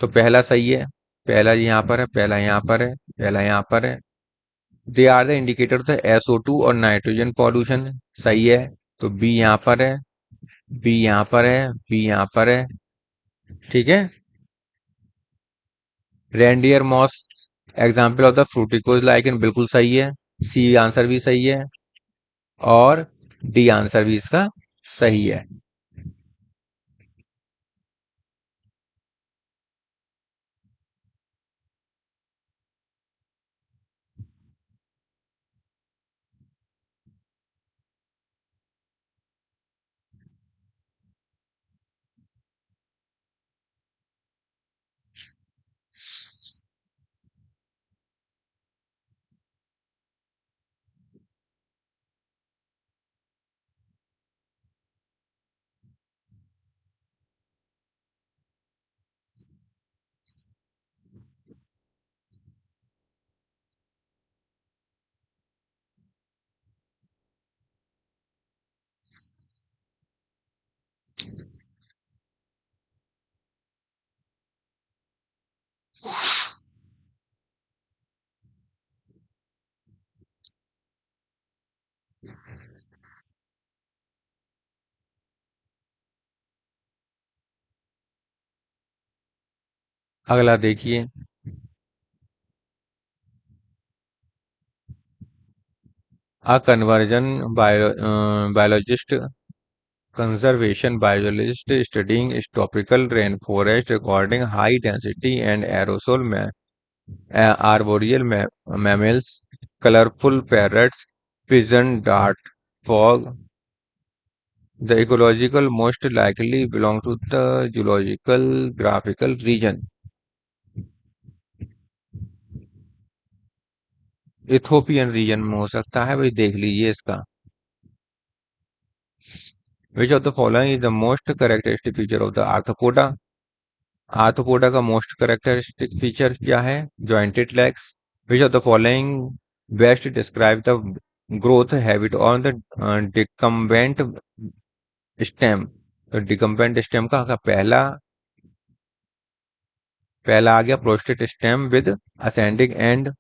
तो पहला सही है. पहला यहाँ पर है, पहला यहाँ पर है, पहला यहाँ पर है. They are the indicator the SO2 और नाइट्रोजन पॉल्यूशन. सही है. तो बी यहाँ पर है, बी यहाँ पर है, बी यहाँ पर है. ठीक है. Reindeer moss example of the fruticose lichen. बिल्कुल सही है. सी आंसर भी सही है. और डी आंसर भी इसका सही है. अगला देखिए, a conversion biologist, conservation biologist studying tropical rainforest recording high density and aerosol arboreal mammals, colorful parrots, pigeon dart fog. The ecological most likely belong to the geological graphical region. Ethiopian region में हो सकता है भाई, देख लीजिए इसका. Which of the following is the most characteristic feature of the arthropoda? Arthropoda का most characteristic feature क्या है? Jointed legs. Which of the following best describe the growth habit on the decumbent stem? तो decumbent stem का पहला आ गया prostrate stem with ascending end.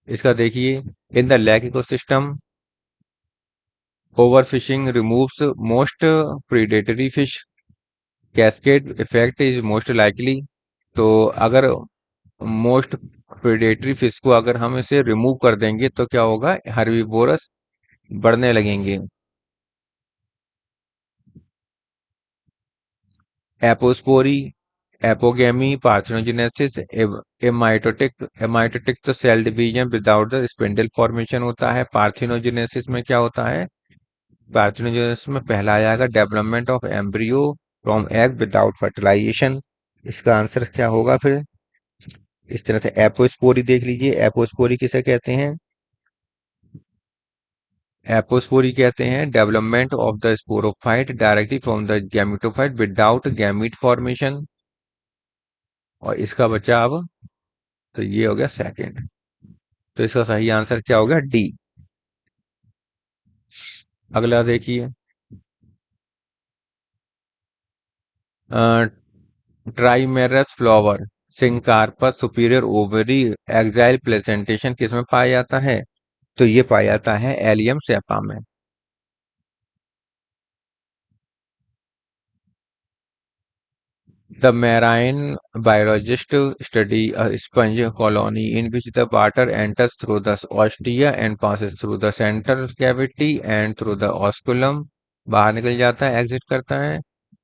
इसका देखिए, in the lake ecosystem overfishing removes most predatory fish, cascade effect is most likely. तो अगर most predatory fish को अगर हम इसे रिमूव कर देंगे तो क्या होगा? हर्बीवोरस बढ़ने लगेंगे। एपोस्पोरी, एपोगेमी, पार्थेनोजेनेसिस, एमाइटोटिक तो cell division without the spindle formation होता है। पार्थेनोजेनेसिस में क्या होता है? पार्थेनोजेनेसिस में पहला आ जाएगा development of embryo from egg without fertilization. इसका आंसर क्या होगा फिर? इस तरह से एपोस्पोरी देख लीजिए, एपोस्पोरी किसे कहते हैं? एपोस्पोरी कहते हैं development of the sporophyte directly from the gametophyte without gamete formation. और इसका बचा अब, तो ये हो गया सेकंड। तो इसका सही आंसर क्या हो गया? डी। अगला देखिए, trimerous flower syncarpous superior ovary axile placentation किस में पाया जाता है? तो ये पाया जाता है एलियम सेपा में। The marine biologist study a sponge colony in which the water enters through the ostia and passes through the central cavity and through the osculum, बाहर निकल जाता है, एग्जिट करता है।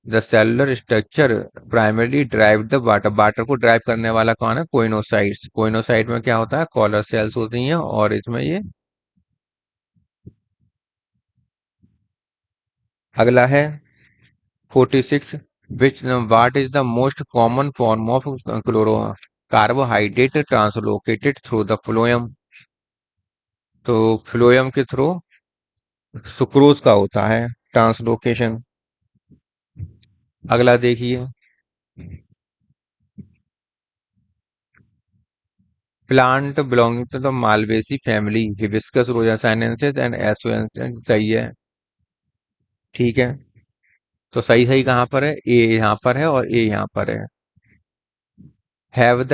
The cellular structure primarily drive the water, water को drive करने वाला कौन है? कोइनोसाइट्स। कोइनोसाइट में क्या होता है? कॉलर सेल्स होती हैं और इसमें ये। अगला है 46, which what is the most common form of chloro carbohydrate translocated through the phloem? तो फ्लोएम के थ्रू सुक्रोज का होता है ट्रांसलोकेशन। अगला देखिए, plant belonging to the Malvaceae family Hibiscus rosa sinensis and एसोएंस, सही है। ठीक है, तो सही सही कहाँ पर है? ए यहाँ पर है और ए यहाँ पर है। हैव द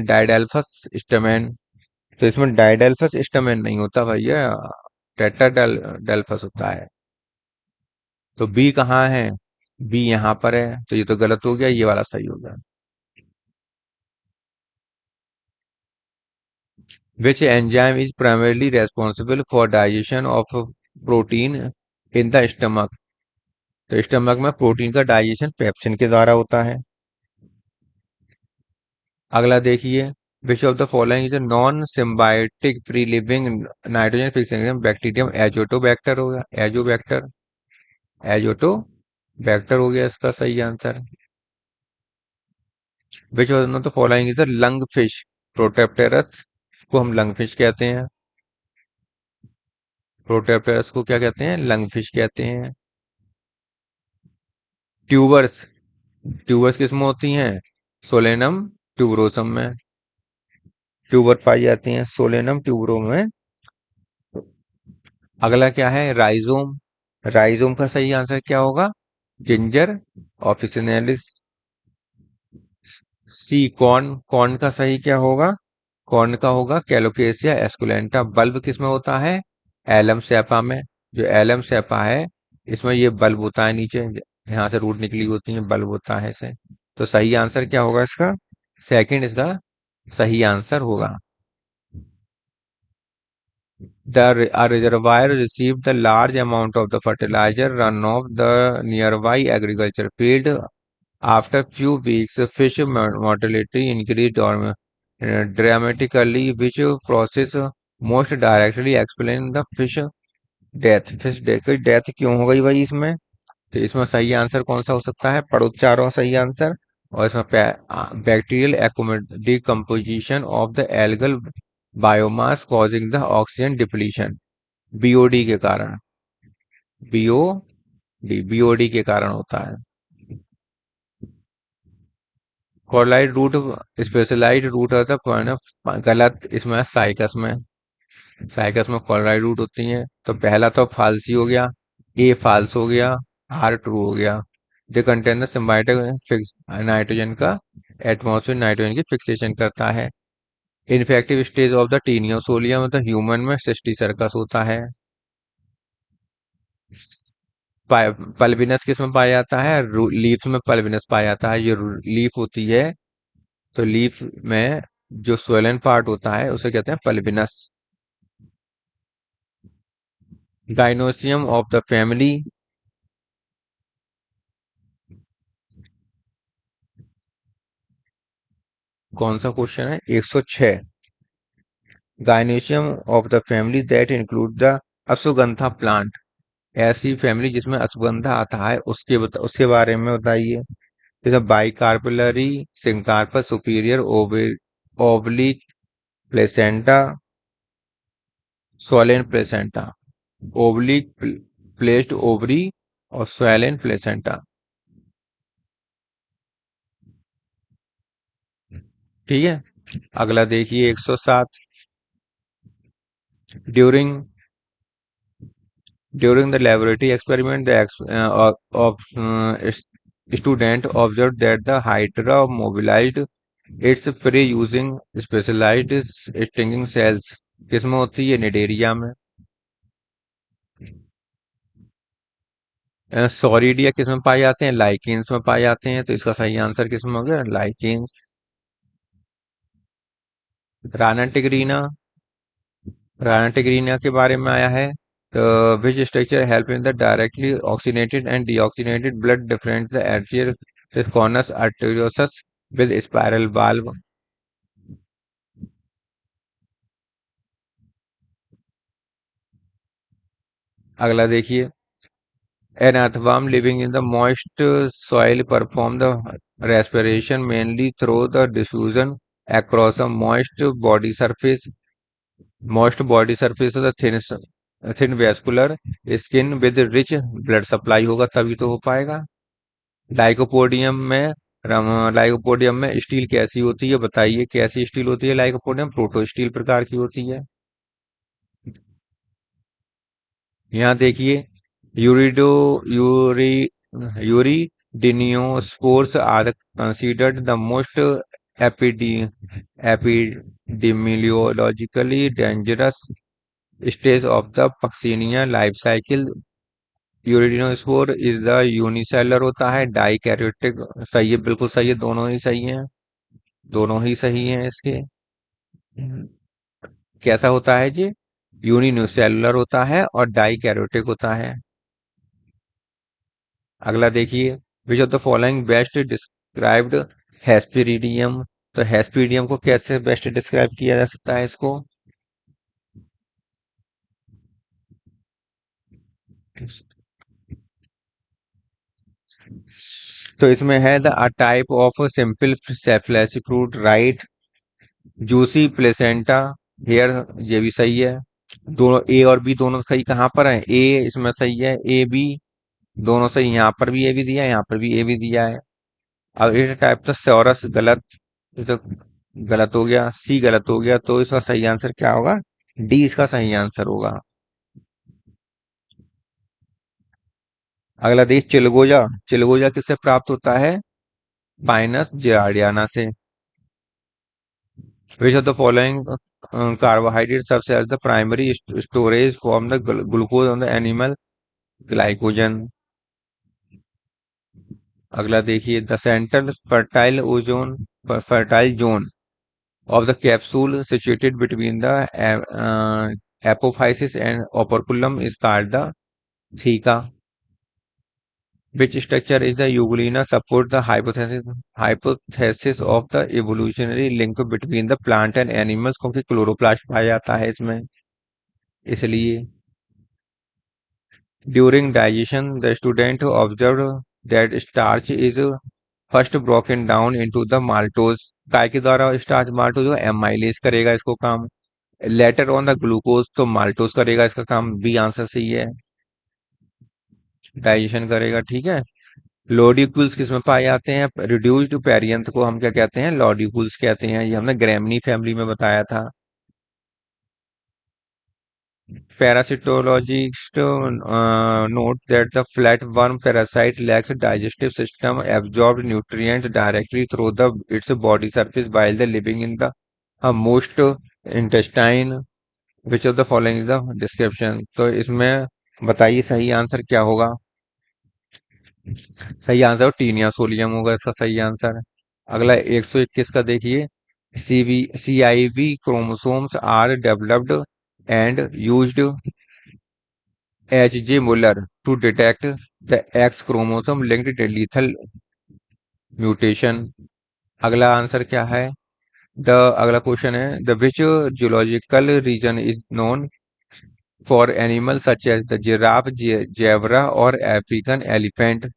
डाइडेल्फस स्टमेन, तो इसमें डाइडेल्फस स्टमेन नहीं होता भैया, टेट्राडेल्फस होता है। तो बी कहाँ है? बी यहाँ पर है, तो ये तो गलत हो गया, ये वाला सही हो गया। Which enzyme is primarily responsible for digestion of protein in the stomach? तो स्टमक में प्रोटीन का डाइजेशन पेप्सिन के द्वारा होता है। अगला देखिए, which of the following is non symbiotic free living nitrogen fixing bacterium? Azotobacter हो गया, एजोबैक्टर, एजोटोबैक्टर हो गया इसका सही answer. Which of the following is the lung fish? Protopterus को हम लंग फिश कहते हैं। प्रोटेप्टेरस को क्या कहते हैं? लंग फिश कहते हैं। ट्यूबर्स, ट्यूबर्स किस में होती हैं? सोलेनम ट्यूबरोसम में ट्यूबर पाई जाती हैं, सोलेनम ट्यूबरो में। अगला क्या है? राइजोम। राइजोम का सही आंसर क्या होगा? Ginger officinalis. C corn, corn का सही क्या होगा? कॉर्न का होगा कैलोकेसिया एस्कुलेंटा। बल्ब किस में होता है? एलम सेपा में। जो एलम सेपा है, इसमें ये बल्ब होता है नीचे, यहाँ से रूट निकली होती है, बल्ब होता है इसे। तो सही आंसर क्या होगा इसका? सेकंड इसका सही आंसर होगा। A reservoir received the large amount of the fertilizer runoff the nearby agriculture field. After few weeks, fish mortality increased dramatically, which process most directly explain the fish death? Fish death की death क्यों हो गई भाई इसमें? तो इसमें सही answer कौन सा हो सकता है? पड़ोचारों सही आंसर। और इसमें bacterial decomposition of the algal biomass causing the oxygen depletion, BOD के कारण। बीओडी के कारण होता है। कॉर्डाइट रूट स्पेशलाइज्ड रूट होता है गलत, इसमें साइकस में कॉर्डाइट रूट होती हैं। तो पहला तो फाल्स ही हो गया, ए फाल्स हो गया, आर ट्रू हो गया। They contain the symbiotic fix nitrogen का एटमॉस्फेयर नाइट्रोजन की फिक्सेशन करता है। इनफेक्टिव स्टेज ऑफ द टीनियोसोलिया मतलब ह्यूमन में सिस्टी सर्कस होता है। पल्विनस किस में पाया जाता है? लीव्स में पल्विनस पाया जाता है। ये लीफ होती है, तो लीफ में जो स्वेलन पार्ट होता है उसे कहते हैं pulvinus. Gynoecium of the family. कौन सा क्वेश्चन है? 106। Gynoecium of the family that include the ashwagandha plant. ऐसी फैमिली जिसमें अश्वगंधा आता है उसके बारे में बताइए। जैसे bicarpellary, syncarpous superior, oblique placenta, swollen placenta. Oblique placed ovary और सोलेन प्लेसेंटा। ठीक है। अगला देखिए 107। During During the laboratory experiment, student observed that the hydra mobilized its prey using specialized stinging cells. किसमें होती है? निडेरिया में। सॉरिडिया किसमें पाए जाते हैं? लाइकेंस में पाए जाते हैं। तो इसका सही आंसर किसमें हो गया? Lichens. Rana tigrina. Rana tigrina के बारे में आया है। Which structure help in the directly oxygenated and deoxygenated blood different the atrial conus arteriosus with spiral valve. अगला देखिए। An earthworm living in the moist soil perform the respiration mainly through the diffusion across a moist body surface of the thin vascular skin with rich blood supply होगा तभी तो हो पाएगा। Lycopodium में lycopodium में steel कैसी होती है? बताइए कैसी स्टील होती है? लाइकोपोडियम प्रोटो स्टील प्रकार की होती है। यहाँ देखिए। Uredo uri urediniospores are considered the most epidi epidemiologically dangerous stage of the Puccinia life cycle. Urediniospore is the unicellular होता है, डाइकैरियोटिक। सही है, बिल्कुल सही है, दोनों ही सही हैं। दोनों ही सही हैं इसके। कैसा होता है जी? यूनिसेलुलर होता है और डाइकैरियोटिक होता है। अगला देखिए। Which of the following best described hesperidium. तो हेस्पेरिडियम को कैसे बेस्ट डिस्क्राइब किया जा सकता है इसको? तो इसमें है the a type of simple fleshy fruit, right. Juicy placenta hair, ये भी सही है। दोनों ए और बी दोनों सही कहाँ पर है? ए इसमें सही है, ए बी दोनों सही। यहाँ पर भी ए भी दिया है, यहाँ पर भी ए भी दिया है। अब इस टाइप का सॉरस गलत। ये तो गलत हो गया, सी गलत हो गया, तो इसका सही आंसर क्या होगा? डी इसका सही आंसर होगा। अगला देश चिलगोजा। चिलगोजा किससे प्राप्त होता है? पाइनस जिराडियाना से। विच of the following carbohydrates serves as the primary storage from the glucose on the animal? Glycogen. अगला देखिए। The central fertile zone of the capsule situated between the apophysis and operculum is called the theca. Which structure is the Euglena support the hypothesis of the evolutionary link between the plant and animals? क्योंकि chloroplast पाया जाता है इसमें, इसलिए। During digestion, the student observed that starch is first broken down into the maltose। काय के द्वारा starch maltose जो एमाइलेज करेगा इसको काम। लेटर ऑन द ग्लूकोज तो माल्टोज करेगा इसका काम। बी आंसर सही है, डाइजेशन करेगा। ठीक है। लॉड्यूल्स किसमें पाए जाते हैं? रिड्यूस्ड पेरियंथ को हम क्या कहते हैं? लॉड्यूल्स कहते हैं। ये हमने ग्रेमनी फैमिली में बताया था। Parasitologist note that the flatworm parasite lacks a digestive system, absorbs nutrients directly through its body surface while they living in the most intestine. Which of the following is the description? तो इसमें बताइए सही answer क्या होगा? सही answer taenia solium होगा इसका सही आंसर। अगला 121 का देखिए। CIV chromosomes are developed and used H. J. Muller to detect the X chromosome linked lethal mutation। अगला आंसर क्या है? द अगला क्वेश्चन है the which geological region is known for animal such as the giraffe, zebra और African elephant.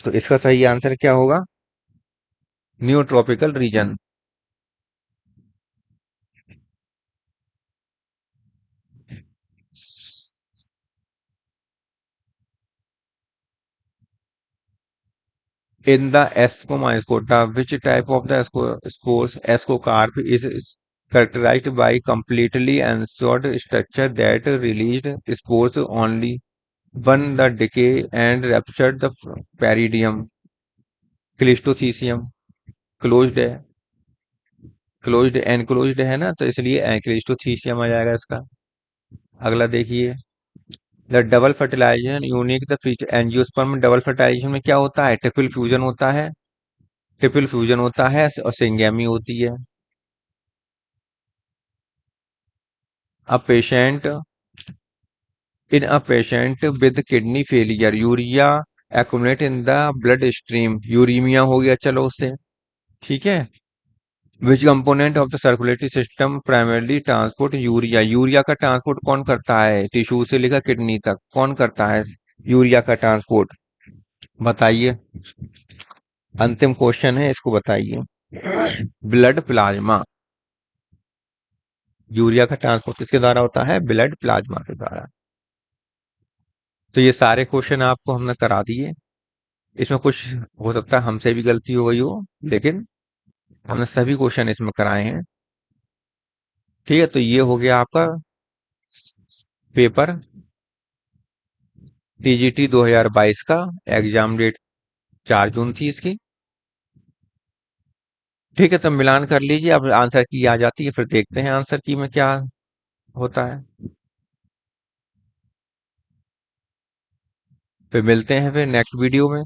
तो इसका सही answer क्या होगा? New tropical region. In the Escomyscota, which type of the spores Escocarp is characterized by completely ensorted structure that released spores only one the decay and ruptured the peridium? Cleistothecium. Closed है। Closed enclosed है ना, तो इसलिए cleistothecium आ जाएगा इसका। अगला देखिए। The double fertilization unique the feature angiosperm में डबल फर्टिलाइजेशन में क्या होता है? ट्रिपल फ्यूजन होता है। ट्रिपल फ्यूजन होता है और सिंगेमी होती है। A patient in a patient with kidney failure, urea accumulate in the blood stream, uraemia हो गया चलो उससे। ठीक है। Which component of the circulatory system primarily transport urea? Urea का ट्रांसपोर्ट कौन करता है? टिश्यू से लेकर किडनी तक कौन करता है यूरिया का ट्रांसपोर्ट? बताइए। अंतिम क्वेश्चन है, इसको बताइए। Blood plasma. यूरिया का ट्रांसपोर्ट किसके द्वारा होता है? ब्लड प्लाज्मा के द्वारा। तो ये सारे क्वेश्चन आपको हमने करा दिए। इसमें कुछ हो सकता है हमसे भी गलती हो गई हो, लेकिन हमने सभी क्वेश्चन इसमें कराए हैं। ठीक है, तो ये हो गया आपका पेपर टीजीटी 2022 का। एग्जाम डेट 4 जून थी इसकी। ठीक है, तो मिलान कर लीजिए। अब आंसर की आ जाती है, फिर देखते हैं आंसर की में क्या होता है। फिर मिलते हैं फिर नेक्स्ट वीडियो में।